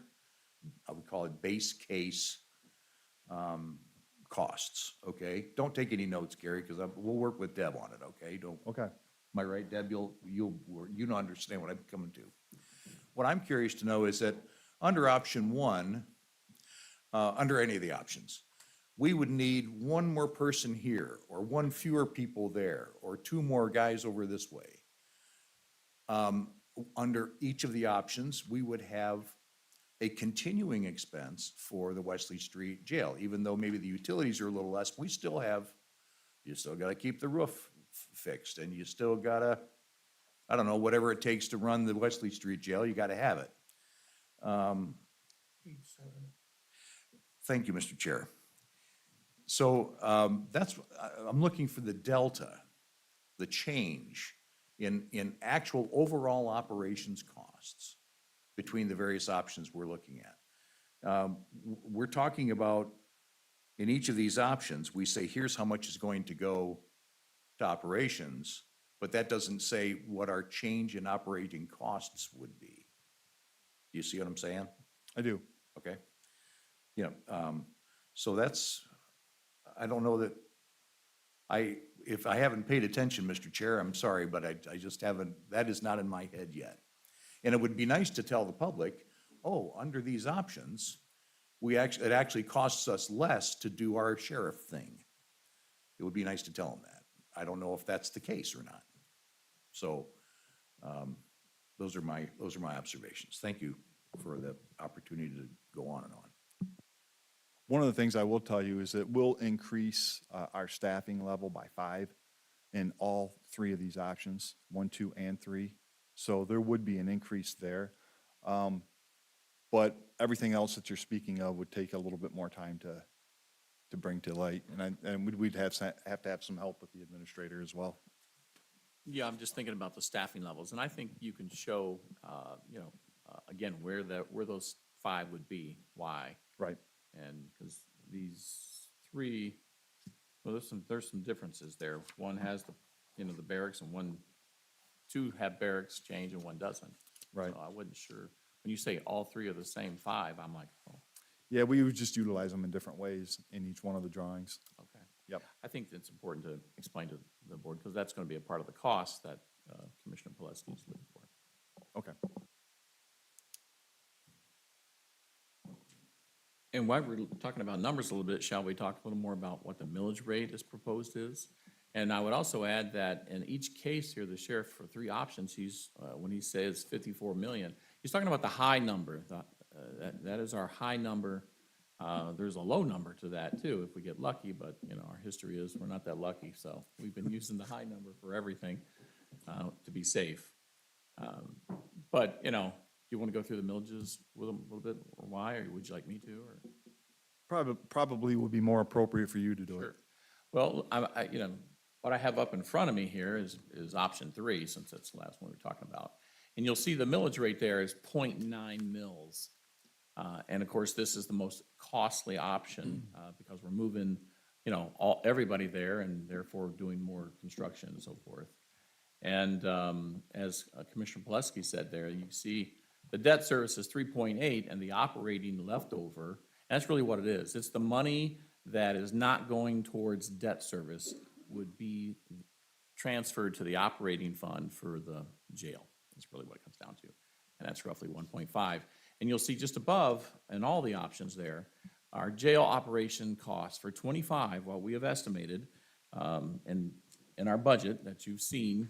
I would call it base case costs, okay? Don't take any notes, Gary, because we'll work with Deb on it, okay? Don't. Okay. Am I right, Deb? You understand what I'm coming to. What I'm curious to know is that under option one, under any of the options, we would need one more person here, or one fewer people there, or two more guys over this way. Under each of the options, we would have a continuing expense for the Wesley Street Jail, even though maybe the utilities are a little less, you still gotta keep the roof fixed, and you still gotta, I don't know, whatever it takes to run the Wesley Street Jail, you gotta have it. Page 7. Thank you, Mr. Chair. So I'm looking for the delta, the change in actual overall operations costs between the various options we're looking at. We're talking about, in each of these options, we say, here's how much is going to go to operations, but that doesn't say what our change in operating costs would be. Do you see what I'm saying? I do. Okay? Yeah, so that's, I don't know that, if I haven't paid attention, Mr. Chair, I'm sorry, but I just haven't, that is not in my head yet. And it would be nice to tell the public, oh, under these options, it actually costs us less to do our sheriff thing. It would be nice to tell them that. I don't know if that's the case or not. So, those are my observations. Thank you for the opportunity to go on and on. One of the things I will tell you is that we'll increase our staffing level by 5 in all 3 of these options, 1, 2, and 3. So there would be an increase there. But everything else that you're speaking of would take a little bit more time to bring to light. And we'd have to have some help with the administrator as well. Yeah, I'm just thinking about the staffing levels, and I think you can show, again, where those 5 would be, why. Right. And because these 3, well, there's some differences there. One has the barracks, and 2 have barracks change and 1 doesn't. Right. So I wasn't sure. When you say all 3 are the same 5, I'm like, oh, Yeah, we would just utilize them in different ways in each one of the drawings. okay. Yep. I think it's important to explain to the board, because that's going to be a part of the cost that Commissioner Pileski is looking for. Okay. And while we're talking about numbers a little bit, shall we talk a little more about what the millage rate is proposed is? And I would also add that in each case here, the sheriff, for 3 options, when he says 54 million, he's talking about the high number. That is our high number. There's a low number to that too, if we get lucky, but our history is we're not that lucky. So we've been using the high number for everything to be safe. But, do you want to go through the millages with them a little bit, or why, or would you like me to, or? Probably would be more appropriate for you to do it. Sure. Well, what I have up in front of me here is option 3, since that's the last one we're talking about. And you'll see the millage rate there is 0.9 mils. And of course, this is the most costly option because we're moving, everybody there, and therefore doing more construction and so forth. And as Commissioner Pileski said there, you see the debt service is 3.8, and the operating leftover, and that's really what it is. It's the money that is not going towards debt service would be transferred to the operating fund for the jail. That's really what it comes down to. And that's roughly 1.5. And you'll see just above, in all the options there, our jail operation costs for 25, what we have estimated, in our budget that you've seen,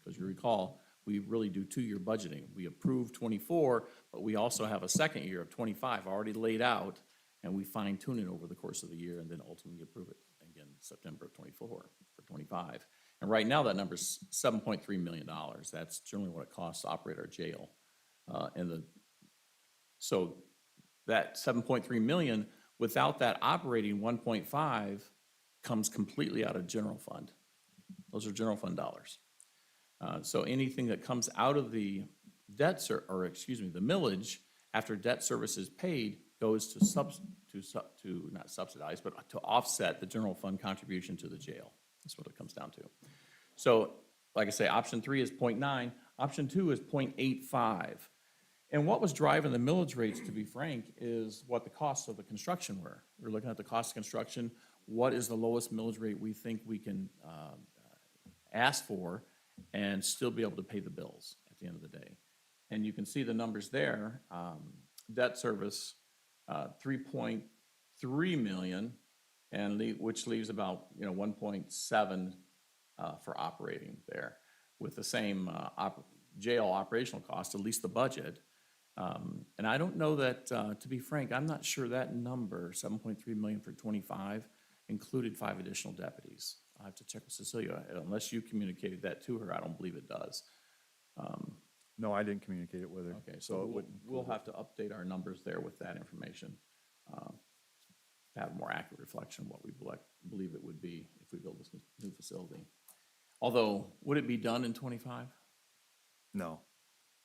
because you recall, we really do two-year budgeting. We approve 24, but we also have a second year of 25 already laid out, and we fine tune it over the course of the year and then ultimately approve it again September of 24 for 25. And right now, that number's $7.3 million. That's generally what it costs to operate our jail. So that 7.3 million, without that operating 1.5, comes completely out of general fund. Those are general fund dollars. So anything that comes out of the the millage after debt service is paid goes to not subsidize, but to offset the general fund contribution to the jail. That's what it comes down to. So, like I say, option 3 is 0.9, option 2 is 0.85. And what was driving the millage rates, to be frank, is what the costs of the construction were. We're looking at the cost of construction. What is the lowest millage rate we think we can ask for and still be able to pay the bills at the end of the day? And you can see the numbers there. Debt service, 3.3 million, and which leaves about 1.7 for operating there, with the same jail operational cost, at least the budget. And I don't know that, to be frank, I'm not sure that number, 7.3 million for 25, included 5 additional deputies. I have to check with Cecilia. Unless you communicated that to her, I don't believe it does. No, I didn't communicate it with her. Okay, it so wouldn't we'll include it. have to update our numbers there with that information. To have a more accurate reflection of what we believe it would be if we build this new facility. Although, would it be done in 25? No,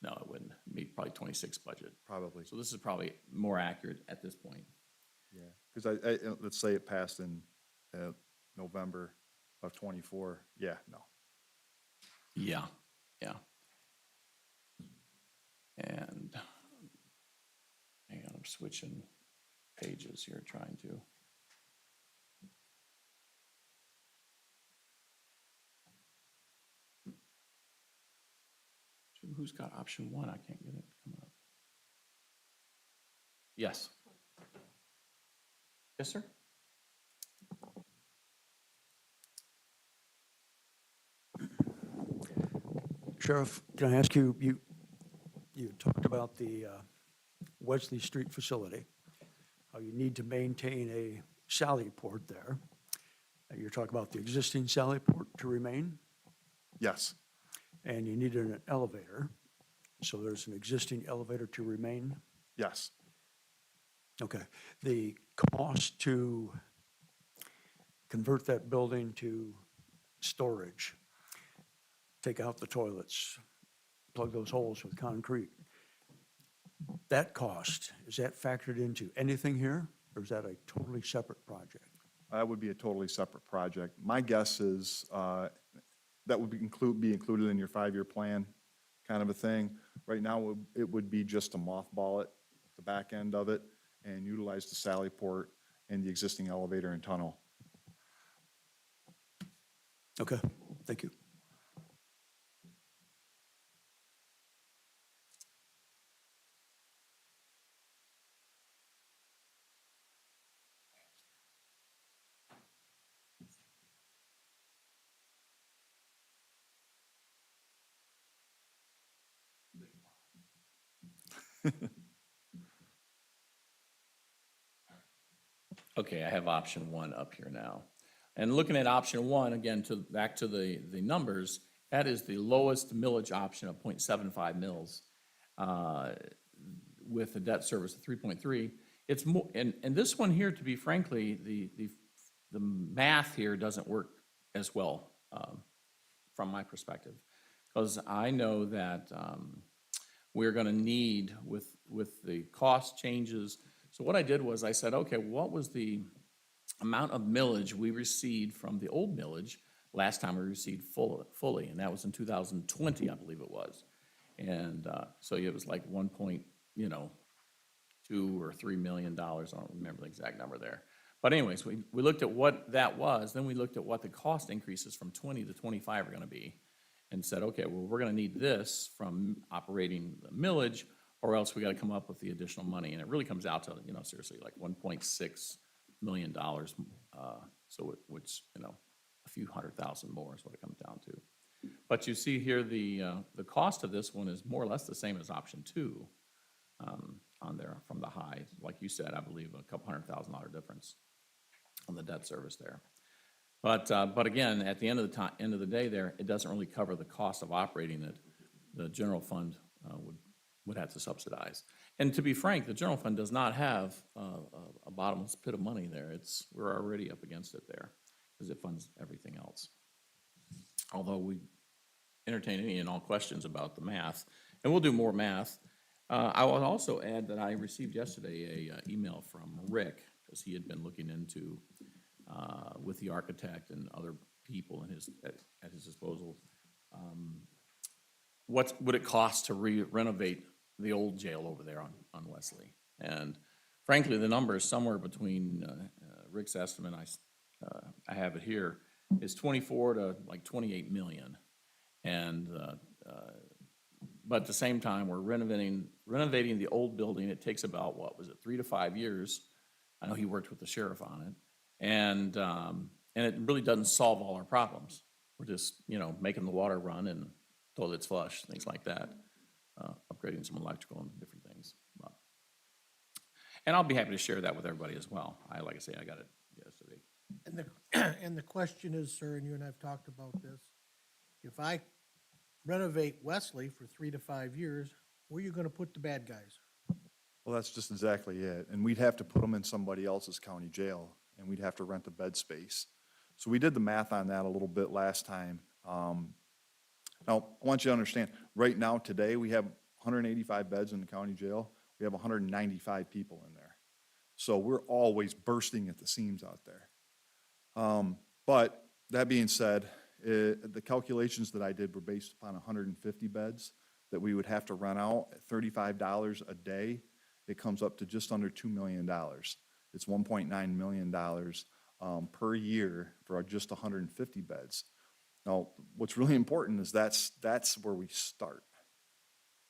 No, it wouldn't. It'd be probably 26 budget. probably, So this is probably more accurate at this point. yeah. Because let's say it passed in November of '24, yeah, no. Yeah, yeah. And, hang on, I'm switching pages here, trying to. Who's got option 1? I can't get it to come up. Yes. Yes, sir? Sheriff, can I ask you, you talked about the Wesley Street facility, how you need to maintain a Sally port there. You're talking about the existing Sally port to remain, Yes, and you need an elevator. So there's an existing elevator to remain. yes. Okay. The cost to convert that building to storage, take out the toilets, plug those holes with concrete. That cost, is that factored into anything here, or is that a totally separate project? That would be a totally separate project. My guess is that would be included in your 5-year plan, kind of a thing. Right now, it would be just to mothball it, the back end of it, and utilize the Sally Port and the existing elevator and tunnel. Okay, thank you. Okay, I have option 1 up here now. And looking at option 1, again, back to the numbers, that is the lowest millage option of 0.75 mils with a debt service of 3.3. It's more, and this one here, to be frankly, the math here doesn't work as well from my perspective. Because I know that we're gonna need, with the cost changes. So what I did was I said, okay, what was the amount of millage we received from the old millage last time we received fully? And that was in 2020, I believe it was. And so it was like 1.2 or $3 million. I don't remember the exact number there. But anyways, we looked at what that was, then we looked at what the cost increases from 20 to 25 are gonna be, and said, okay, well, we're gonna need this from operating the millage, or else we gotta come up with the additional money, and it really comes out to, you know, seriously, like $1.6 million, so which, you know, a few $100,000 more is what it comes down to. But you see here, the cost of this one is more or less the same as option 2, on there from the high. Like you said, I believe a couple $100,000 difference on the debt service there. But again, at the end of the day there, it doesn't really cover the cost of operating it. The general fund would have to subsidize. And to be frank, the general fund does not have a bottomless pit of money there. We're already up against it there, because it funds everything else. Although we entertain any and all questions about the math, and we'll do more math. I will also add that I received yesterday a email from Rick, because he had been looking into, with the architect and other people at his disposal, what would it cost to renovate the old jail over there on Wesley? And frankly, the number is somewhere between, Rick's estimate, I have it here, is 24 to like 28 million. And, but at the same time, we're renovating the old building. It takes about, 3 to 5 years. I know he worked with the sheriff on it. And it really doesn't solve all our problems. We're just, you know, making the water run and toilets flush, things like that. Upgrading some electrical and different things. And I'll be happy to share that with everybody as well. Like I say, I got it yesterday. And the question is, sir, and you and I have talked about this, if I renovate Wesley for 3 to 5 years, where are you gonna put the bad guys? Well, that's just exactly it. And we'd have to put them in somebody else's county jail, and we'd have to rent the bed space. So we did the math on that a little bit last time. Now, I want you to understand, right now, today, we have 185 beds in the county jail. We have 195 people in there. So we're always bursting at the seams out there. But that being said, the calculations that I did were based upon 150 beds that we would have to rent out at $35 a day. It comes up to just under $2 million. It's $1.9 million per year for just 150 beds. Now, what's really important is that's where we start,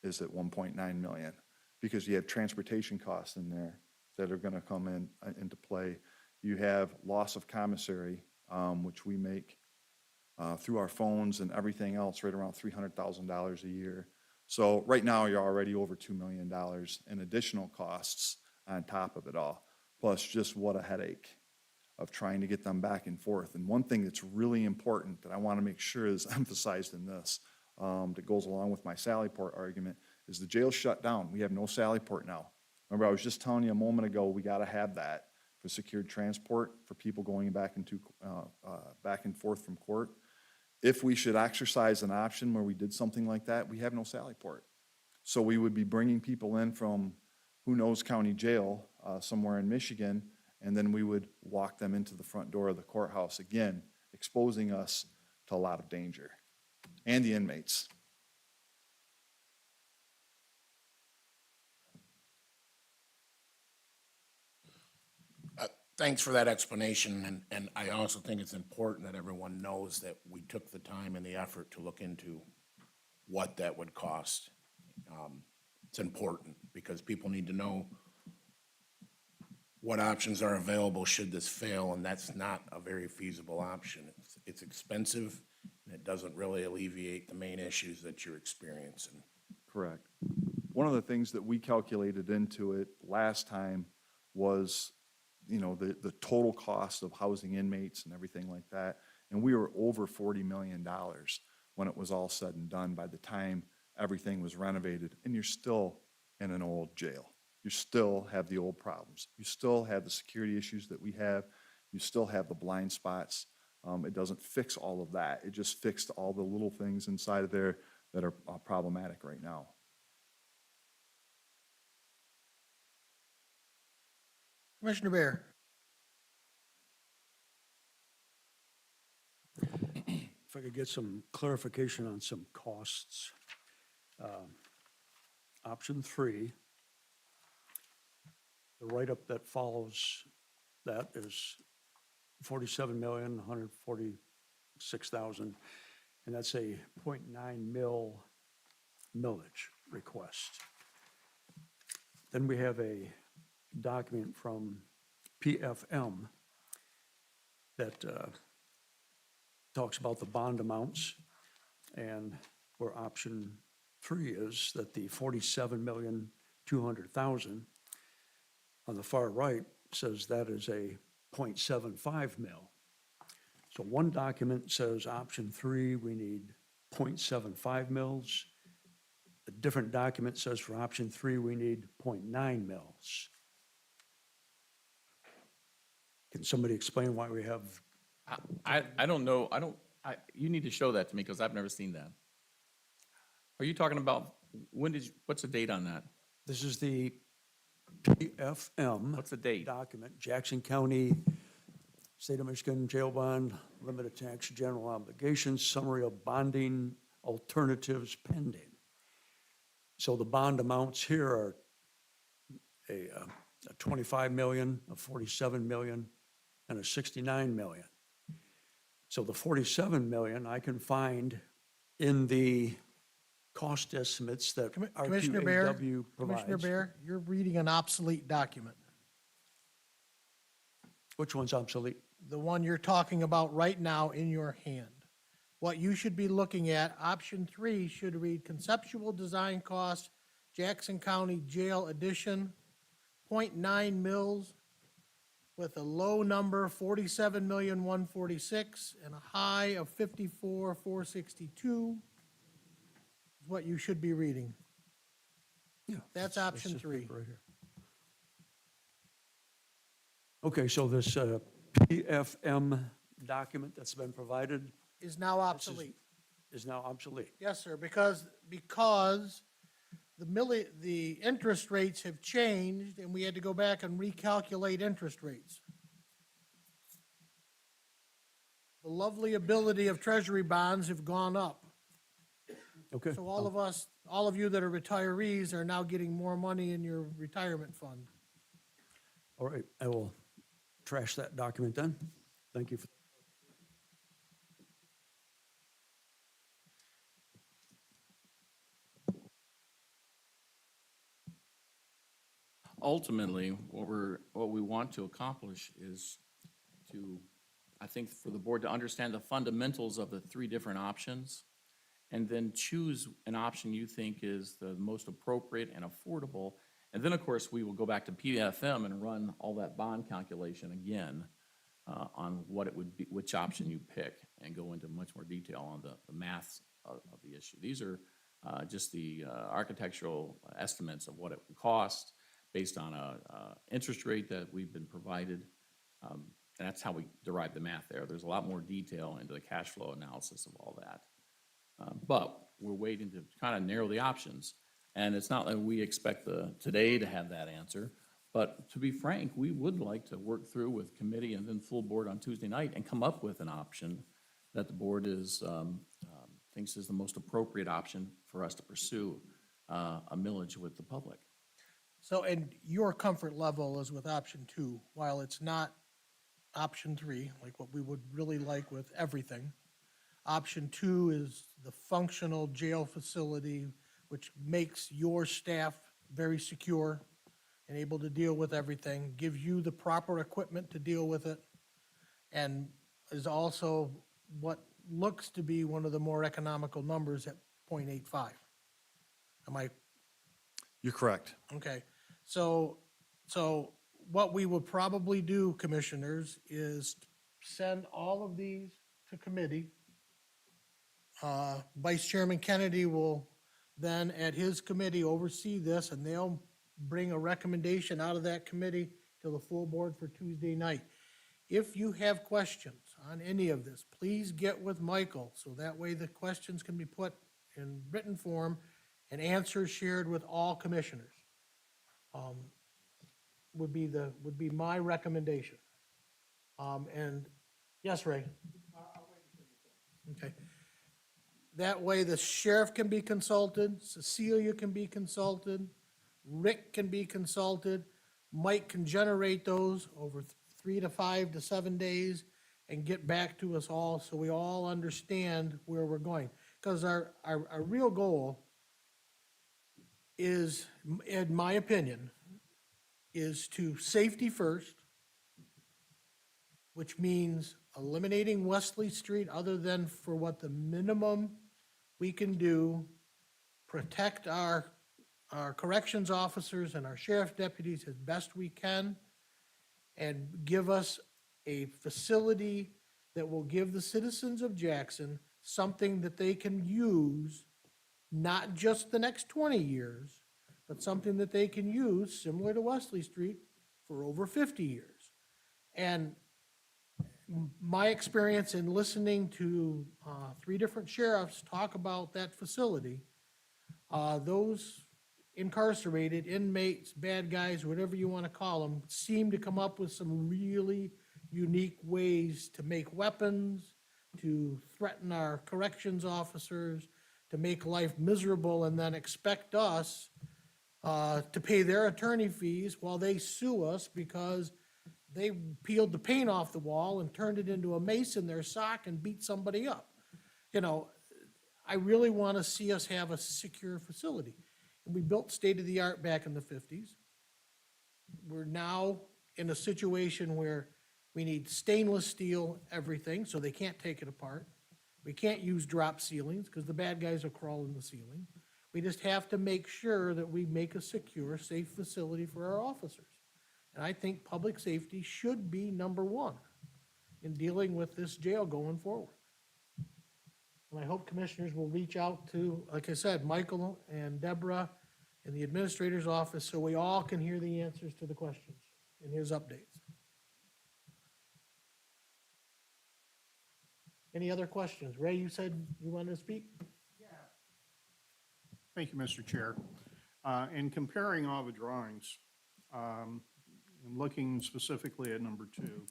is at 1.9 million, because you have transportation costs in there that are gonna come into play. You have loss of commissary, which we make through our phones and everything else, right around $300,000 a year. So right now, you're already over $2 million in additional costs on top of it all, plus just what a headache of trying to get them back and forth. And one thing that's really important that I want to make sure is emphasized in this, that goes along with my Sallyport argument, is the jail shut down. We have no Sallyport now. Remember, I was just telling you a moment ago, we got to have that for secured transport for people going back and forth from court. If we should exercise an option where we did something like that, we have no Sallyport. So we would be bringing people in from who knows county jail somewhere in Michigan, and then we would walk them into the front door of the courthouse, again, exposing us to a lot of danger, and the inmates. Thanks for that explanation, and I also think it's important that everyone knows that we took the time and the effort to look into what that would cost. It's important, because people need to know what options are available should this fail, and that's not a very feasible option. It's expensive, and it doesn't really alleviate the main issues that you're experiencing. Correct. One of the things that we calculated into it last time was, you know, the total cost of housing inmates and everything like that. And we were over $40 million when it was all said and done by the time everything was renovated. And you're still in an old jail. You still have the old problems. You still have the security issues that we have. You still have the blind spots. It doesn't fix all of that. It just fixed all the little things inside of there that are problematic right now. Commissioner Bear? If I could get some clarification on some costs. Option 3, the write-up that follows that is 47,146,000, and that's a 0.9 mil millage request. Then we have a document from PFM that talks about the bond amounts, and where option 3 is that the 47,200,000 on the far right says that is a 0.75 mil. So one document says option 3, we need 0.75 mils. A different document says for option 3, we need 0.9 mils. Can somebody explain why we have, I don't know, you need to show that to me because I've never seen that. Are you talking about, what's the date on that? this is the PFM. What's the date? Document, Jackson County, State of Michigan Jail Bond, Limited Tax General Obligations, Summary of Bonding Alternatives Pending. So the bond amounts here are a 25 million, a 47 million, and a 69 million. So the 47 million I can find in the cost estimates that Commissioner Bear, RQAW provides. Commissioner Bear, you're reading an obsolete document. Which one's obsolete? The one you're talking about right now in your hand. What you should be looking at, option 3 should read conceptual design cost, Jackson County Jail Addition, 0.9 mils, with a low number, 47,146,000, and a high of 54,462, is what you should be reading. Yeah. That's option this 3. paper right here. Okay, so this PFM document that's been provided Is now obsolete. is now obsolete. Yes, sir, because the interest rates have changed, and we had to go back and recalculate interest rates. The lovely ability of treasury bonds have gone up. Okay. So all of us, all of you that are retirees are now getting more money in your retirement fund. All right, I will trash that document then. Thank you. Ultimately, what we want to accomplish is to, I think, for the board to understand the fundamentals of the 3 different options, and then choose an option you think is the most appropriate and affordable. And then, of course, we will go back to PFM and run all that bond calculation again on what it would be, which option you pick, and go into much more detail on the maths of the issue. These are just the architectural estimates of what it would cost based on a interest rate that we've been provided. And that's how we derive the math there. There's a lot more detail into the cash flow analysis of all that. But we're waiting to kind of narrow the options. And it's not that we expect today to have that answer, but to be frank, we would like to work through with committee and then full board on Tuesday night and come up with an option that the board thinks is the most appropriate option for us to pursue a millage with the public. So, and your comfort level is with option 2, while it's not option 3, like what we would really like with everything. Option 2 is the functional jail facility, which makes your staff very secure and able to deal with everything, gives you the proper equipment to deal with it, and is also what looks to be one of the more economical numbers at 0.85. Am I You're correct. Okay, so what we will probably do, commissioners, is send all of these to committee. Vice Chairman Kennedy will then, at his committee, oversee this, and they'll bring a recommendation out of that committee to the full board for Tuesday night. If you have questions on any of this, please get with Michael, so that way the questions can be put in written form and answers shared with all commissioners. Would be my recommendation. And, yes, Ray? Okay. That way the sheriff can be consulted, Cecilia can be consulted, Rick can be consulted, Mike can generate those over 3 to 5 to 7 days and get back to us all so we all understand where we're going. Because our real goal is, in my opinion, is to safety first, which means eliminating Wesley Street other than for what the minimum we can do, protect our corrections officers and our sheriff deputies as best we can, and give us a facility that will give the citizens of Jackson something that they can use, not just the next 20 years, but something that they can use, similar to Wesley Street, for over 50 years. And my experience in listening to 3 different sheriffs talk about that facility, those incarcerated inmates, bad guys, whatever you want to call them, seem to come up with some really unique ways to make weapons, to threaten our corrections officers, to make life miserable, and then expect us to pay their attorney fees while they sue us because they peeled the paint off the wall and turned it into a mace in their sock and beat somebody up. You know, I really want to see us have a secure facility. And we built state-of-the-art back in the 50s. We're now in a situation where we need stainless steel everything, so they can't take it apart. We can't use drop ceilings because the bad guys will crawl in the ceiling. We just have to make sure that we make a secure, safe facility for our officers. And I think public safety should be number one in dealing with this jail going forward. And I hope commissioners will reach out to, like I said, Michael and Deborah in the administrator's office so we all can hear the answers to the questions in his updates. Any other questions? Ray, you said you wanted to speak? Thank you, Mr. Chair. In comparing all the drawings, and looking specifically at number 2,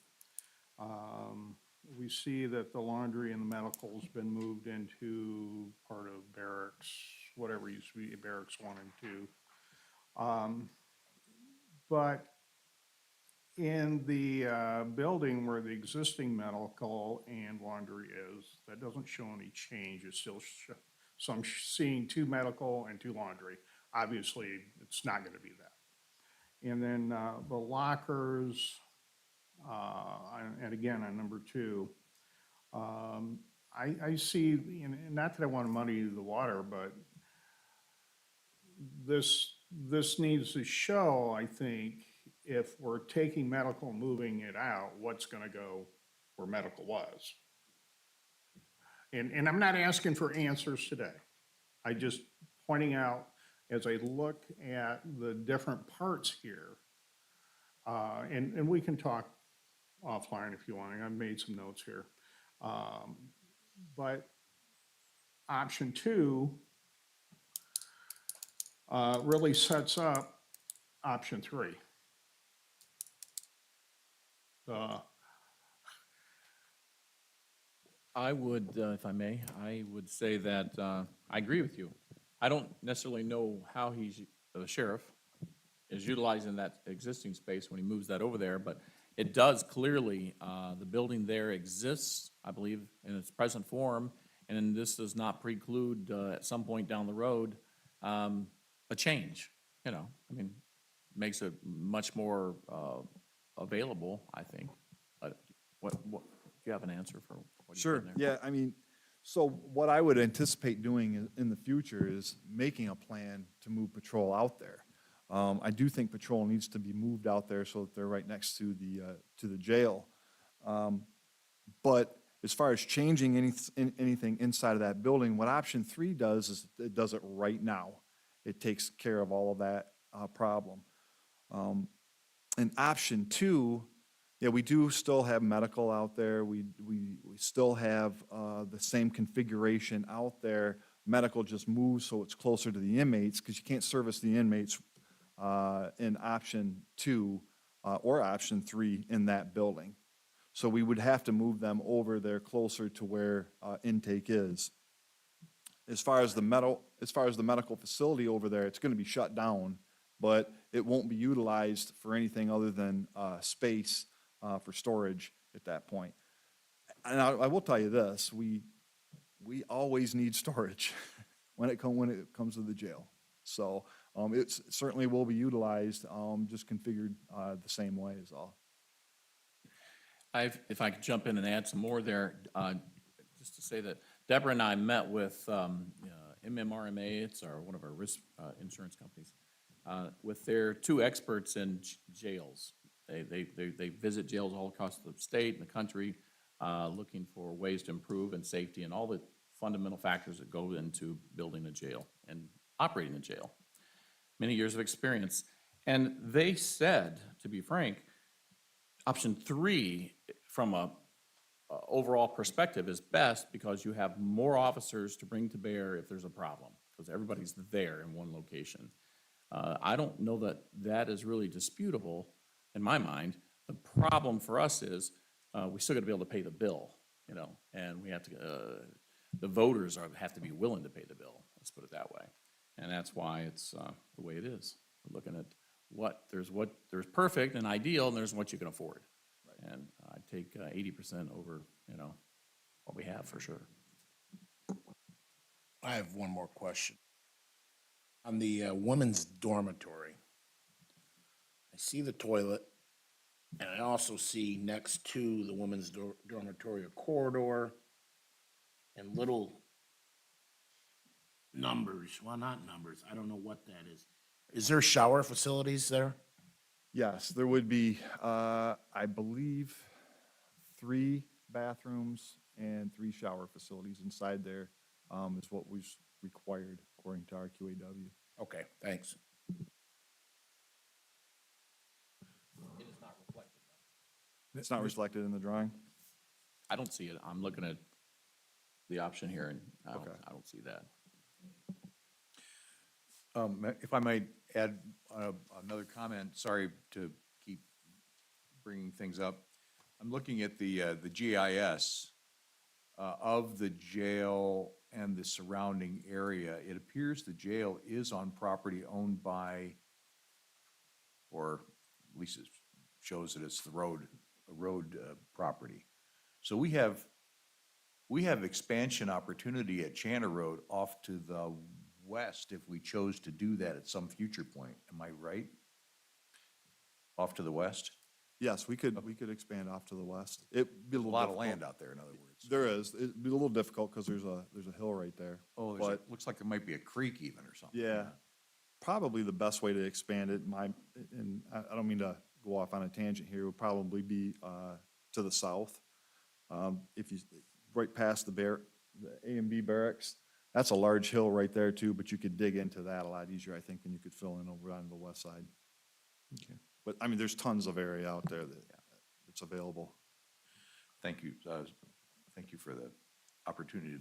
we see that the laundry and the medical's been moved into part of barracks, whatever used to be barracks 1 and 2. But in the building where the existing medical and laundry is, that doesn't show any change. It's still so I'm seeing 2 medical and 2 laundry. Obviously, it's not going to be that. And then the lockers, and again, on number 2, I see, and not that I want to muddy the water, but this needs to show, I think, if we're taking medical and moving it out, what's going to go where medical was. And I'm not asking for answers today. I just pointing out, as I look at the different parts here, and we can talk offline if you want. I've made some notes here. But option 2 really sets up option 3. I would, if I may, I would say that I agree with you. I don't necessarily know how the sheriff is utilizing that existing space when he moves that over there, but it does clearly, the building there exists, I believe, in its present form, and this does not preclude at some point down the road a change. You know, I mean, makes it much more available, I think. But what, do you have an answer for what you're Sure, doing there? yeah, I mean, so what I would anticipate doing in the future is making a plan to move patrol out there. I do think patrol needs to be moved out there so that they're right next to the jail. But as far as changing anything inside of that building, what option 3 does is it does it right now. It takes care of all of that problem. And option 2, yeah, we do still have medical out there. We still have the same configuration out there. Medical just moves so it's closer to the inmates because you can't service the inmates in option 2 or option 3 in that building. So we would have to move them over there closer to where intake is. As far as the medical facility over there, it's going to be shut down, but it won't be utilized for anything other than space for storage at that point. And I will tell you this, we always need storage when it comes to the jail. So, it certainly will be utilized, just configured, the same way is all. If I could jump in and add some more there, just to say that Deborah and I met with MMRMA, it's one of our risk insurance companies, with their two experts in jails. They visit jails all across the state and the country, looking for ways to improve and safety and all the fundamental factors that go into building a jail and operating a jail. Many years of experience. And they said, to be frank, option 3, from a overall perspective, is best because you have more officers to bring to bear if there's a problem, because everybody's there in one location. I don't know that that is really disputable in my mind. The problem for us is we still got to be able to pay the bill, and we have to, the voters have to be willing to pay the bill, let's put it that way. And that's why it's the way it is. We're looking at there's perfect and ideal, and there's what you can afford. Right. And I'd take 80% over, what we have for sure. I have one more question. On the women's dormitory, I see the toilet, and I also see next to the women's dormitory a corridor and little numbers, well, not numbers, I don't know what that is. Is there shower facilities there? Yes, there would be, I believe, 3 bathrooms and 3 shower facilities inside there, is what was required according to our QAW. Okay, thanks. It's not reflected in the drawing? I don't see it. I'm looking at the option here, and I don't see that. If I might add another comment, sorry to keep bringing things up. I'm looking at the GIS of the jail and the surrounding area. It appears the jail is on property owned by, or at least it shows that it's the road property. So we have expansion opportunity at Channer Road off to the west if we chose to do that at some future point. Am I right? Off to the west? Yes, we could expand off to the west. It'd be a A little lot of difficult. land out there, in other words. There is. It'd be a little difficult because there's a hill right there. Oh, But, looks like there might be a creek even or something. yeah, probably the best way to expand it, and I don't mean to go off on a tangent here, would probably be to the south. If you, right past the A and B barracks, that's a large hill right there too, but you could dig into that a lot easier, I think, than you could fill in over on the west side. Okay. But, I mean, there's tons of area out there that's available. Thank you. Thank you for the opportunity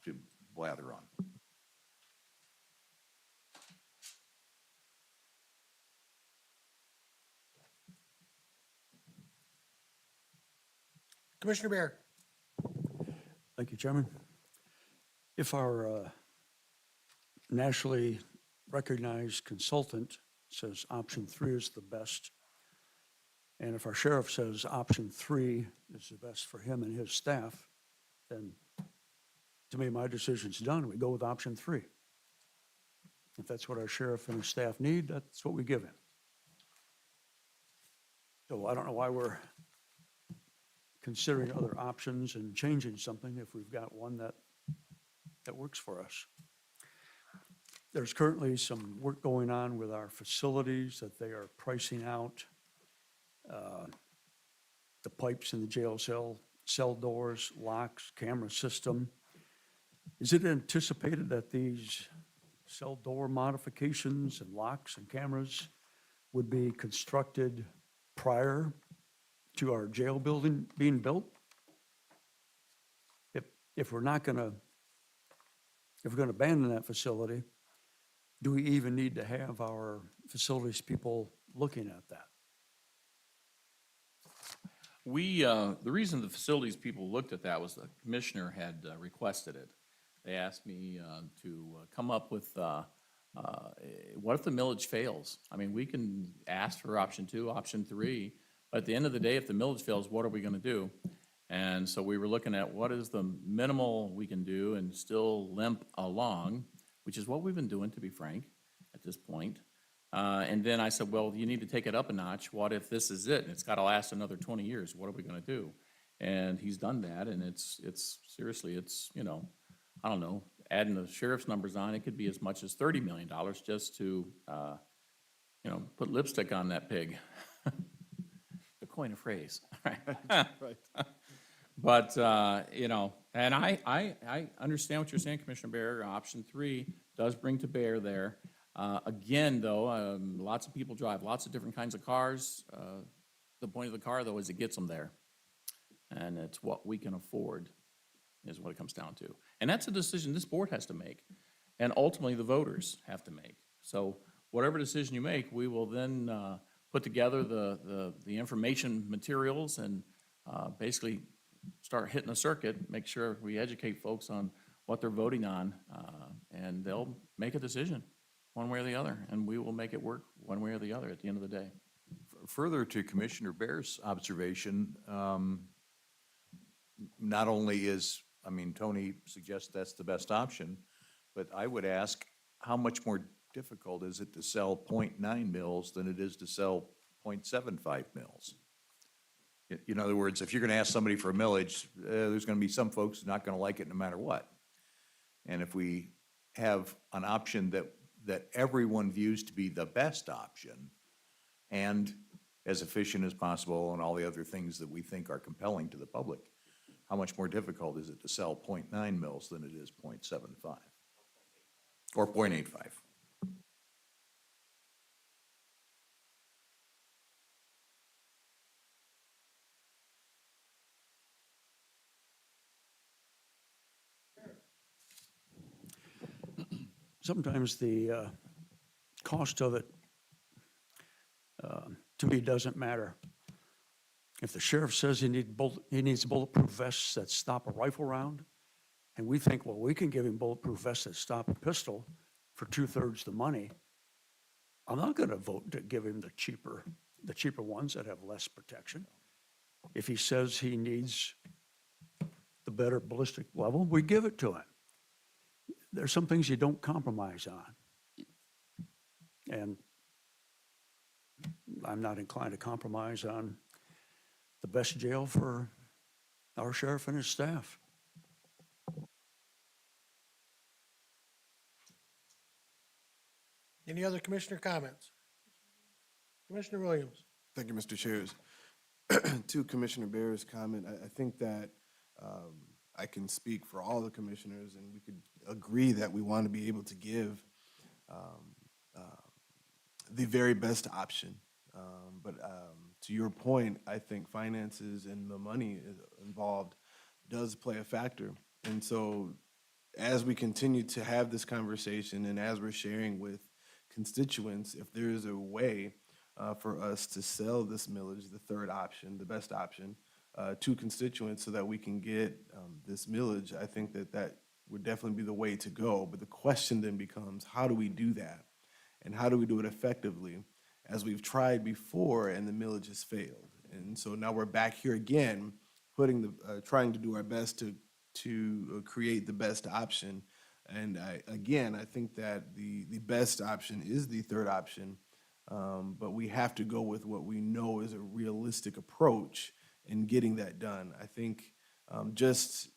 to blather on. Commissioner Bear. Thank you, Chairman. If our nationally recognized consultant says option 3 is the best, and if our sheriff says option 3 is the best for him and his staff, then to me, my decision's done. We go with option 3. If that's what our sheriff and his staff need, that's what we give him. So I don't know why we're considering other options and changing something if we've got one that works for us. There's currently some work going on with our facilities that they are pricing out the pipes in the jail cell doors, locks, camera system. Is it anticipated that these cell door modifications and locks and cameras would be constructed prior to our jail building being built? If we're not gonna, if we're gonna abandon that facility, do we even need to have our facilities people looking at that? The reason the facilities people looked at that was the commissioner had requested it. They asked me to come up with, what if the millage fails? I mean, we can ask for option 2, option 3, But at the end of the day, if the millage fails, what are we gonna do? And so we were looking at what is the minimal we can do and still limp along, which is what we've been doing, to be frank, at this point. And then I said, well, you need to take it up a notch. What if this is it? And it's gotta last another 20 years. What are we gonna do? And he's done that, and it's seriously, you know, I don't know, adding the sheriff's numbers on, it could be as much as $30 million just to, you know, put lipstick on that pig. To coin a phrase, right? But, you know, and I understand what you're saying, Commissioner Bear. Option 3 does bring to bear there. Again, though, lots of people drive lots of different kinds of cars. The point of the car, though, is it gets them there. And it's what we can afford is what it comes down to. And that's a decision this board has to make, and ultimately the voters have to make. So whatever decision you make, we will then put together the information materials and basically start hitting a circuit, make sure we educate folks on what they're voting on, and they'll make a decision one way or the other, and we will make it work one way or the other at the end of the day. Further to Commissioner Bear's observation, not only is, I mean, Tony suggests that's the best option, but I would ask, how much more difficult is it to sell .9 mils than it is to sell .75 mils? In other words, if you're gonna ask somebody for a millage, there's gonna be some folks not gonna like it no matter what. And if we have an option that everyone views to be the best option and as efficient as possible and all the other things that we think are compelling to the public, how much more difficult is it to sell .9 mils than it is .75 or .85? Sometimes the cost of it, to me, doesn't matter. If the sheriff says he needs bulletproof vests that stop a rifle round, and we think, well, we can give him bulletproof vests that stop a pistol for 2/3 the money, I'm not gonna vote to give him the cheaper ones that have less protection. If he says he needs the better ballistic level, we give it to him. There's some things you don't compromise on. And I'm not inclined to compromise on the best jail for our sheriff and his staff. Any other commissioner comments? Commissioner Williams? Thank you, Mr. Chairs. To Commissioner Bear's comment, I think that I can speak for all the commissioners, and we could agree that we want to be able to give the very best option. But to your point, I think finances and the money involved does play a factor. And so as we continue to have this conversation and as we're sharing with constituents, if there is a way for us to sell this millage, the third option, the best option, to constituents so that we can get this millage, I think that would definitely be the way to go. But the question then becomes, how do we do that? And how do we do it effectively, as we've tried before and the millage has failed? And so now we're back here again, trying to do our best to create the best option. And I think that the best option is the third option, but we have to go with what we know is a realistic approach in getting that done. I think just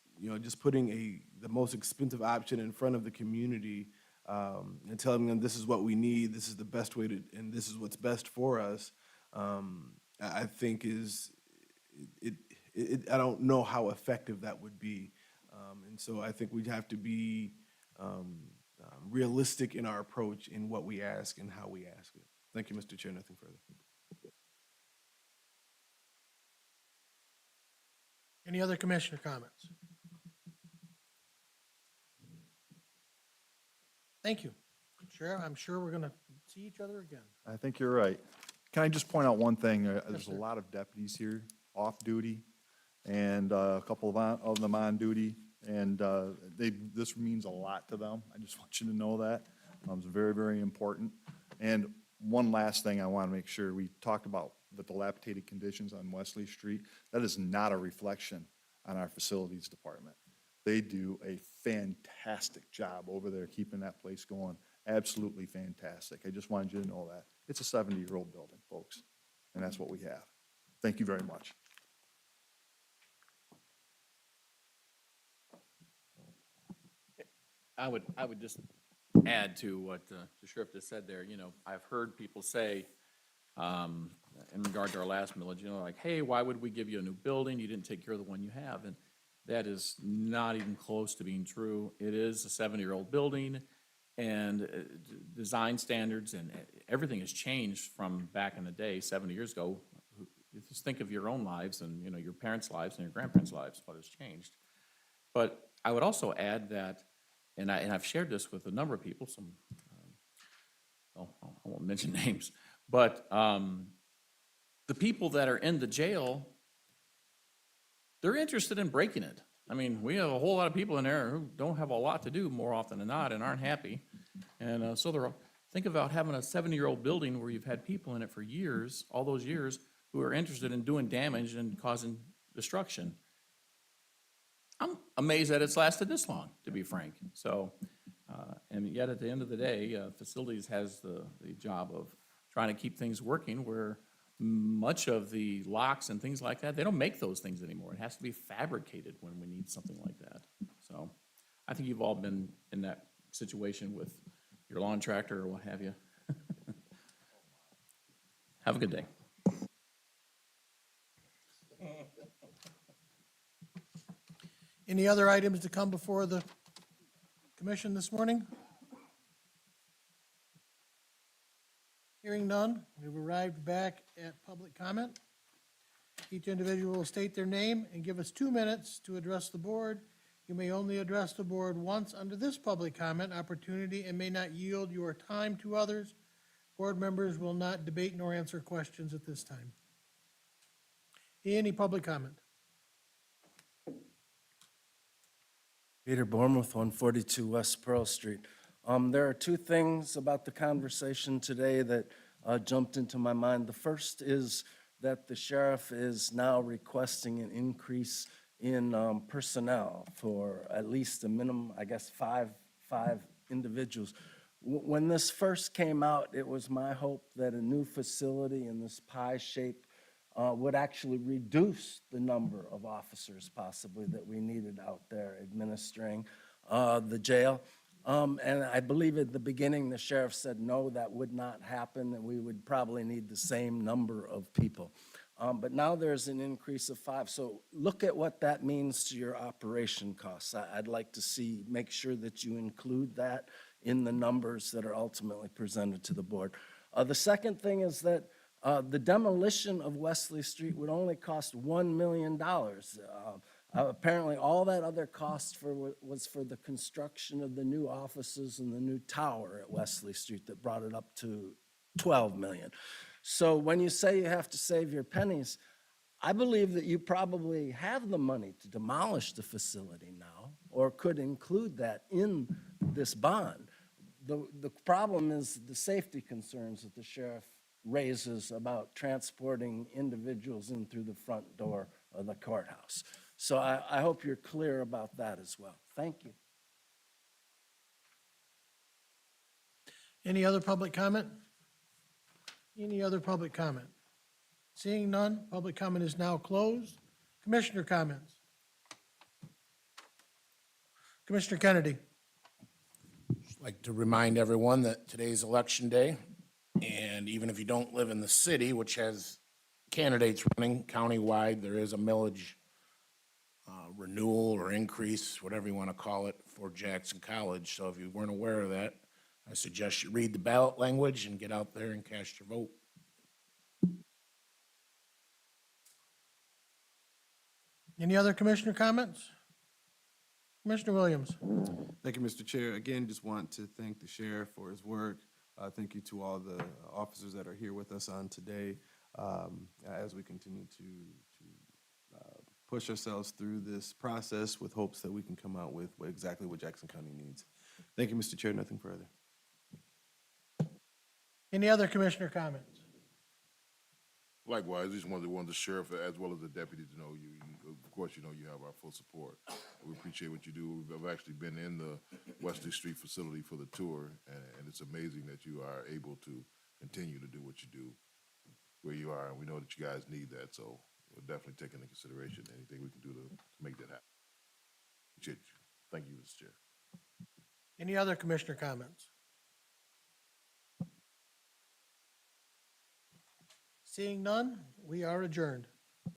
putting the most expensive option in front of the community and telling them this is what we need, this is the best way to, and this is what's best for us, I think I don't know how effective that would be. And so I think we'd have to be realistic in our approach in what we ask and how we ask it. Thank you, Mr. Chair. Nothing further. Any other commissioner comments? Thank you. Sheriff, I'm sure we're gonna see each other again. I think you're right. Can I just point out one thing? There's a sir. lot of deputies here off duty and a couple of them on duty. And this means a lot to them. I just want you to know that. It's very, very important. And one last thing I want to make sure, we talked about the dilapidated conditions on Wesley Street, that is not a reflection on our facilities department. They do a fantastic job over there keeping that place going, absolutely fantastic. I just wanted you to know that. It's a 70-year-old building, folks, and that's what we have. Thank you very much. I would just add to what the sheriff just said there. You know, I've heard people say, in regard to our last millage, you know, like, hey, why would we give you a new building? You didn't take care of the one you have. And that is not even close to being true. It is a 70-year-old building, and design standards and everything has changed from back in the day, 70 years ago. Just think of your own lives and, you know, your parents' lives and your grandparents' lives, what has changed. But I would also add that, and I've shared this with a number of people, some, well, I won't mention names, but the people that are in the jail, they're interested in breaking it. I mean, we have a whole lot of people in there who don't have a lot to do more often than not and aren't happy. And so think about having a 70-year-old building where you've had people in it for years, all those years, who are interested in doing damage and causing destruction. I'm amazed that it's lasted this long, to be frank. So, and yet at the end of the day, facilities has the job of trying to keep things working where much of the locks and things like that, they don't make those things anymore. It has to be fabricated when we need something like that. So I think you've all been in that situation with your lawn tractor or what have you. Have a good day. Any other items to come before the commission this morning? Hearing none, we've arrived back at public comment. Each individual will state their name and give us 2 minutes to address the board. You may only address the board once under this public comment opportunity and may not yield your time to others. Board members will not debate nor answer questions at this time. Any public comment? Peter Bournemouth, 142 West Pearl Street. There are two things about the conversation today that jumped into my mind. The first is that the sheriff is now requesting an increase in personnel for at least a minimum, I guess, five individuals. When this first came out, it was my hope that a new facility in this pie shape would actually reduce the number of officers possibly that we needed out there administering the jail. And I believe at the beginning, the sheriff said, no, that would not happen, and we would probably need the same number of people. But now there's an increase of 5. So look at what that means to your operation costs. I'd like to make sure that you include that in the numbers that are ultimately presented to the board. The second thing is that the demolition of Wesley Street would only cost $1 million. Apparently, all that other cost was for the construction of the new offices and the new tower at Wesley Street that brought it up to $12 million. So when you say you have to save your pennies, I believe that you probably have the money to demolish the facility now, or could include that in this bond. The problem is the safety concerns that the sheriff raises about transporting individuals in through the front door of the courthouse. So I hope you're clear about that as well. Thank you. Any other public comment? Any other public comment? Seeing none, public comment is now closed. Commissioner comments? Commissioner Kennedy? Just like to remind everyone that today's election day, and even if you don't live in the city, which has candidates running countywide, there is a millage renewal or increase, whatever you want to call it, for Jackson College. So if you weren't aware of that, I suggest you read the ballot language and get out there and cast your vote. Any other commissioner comments? Commissioner Williams? Thank you, Mr. Chair. Again, just want to thank the sheriff for his work. Thank you to all the officers that are here with us on today as we continue to push ourselves through this process with hopes that we can come out with exactly what Jackson County needs. Thank you, Mr. Chair. Nothing further. Any other commissioner comments? Likewise, just wanted the sheriff as well as the deputy to know you. Of course, you know you have our full support. We appreciate what you do. I've actually been in the Wesley Street facility for the tour, and it's amazing that you are able to continue to do what you do where you are, and we know that you guys need that, so we'll definitely take into consideration anything we can do to make that happen. Appreciate you. Thank you, Mr. Chair. Any other commissioner comments? Seeing none, we are adjourned.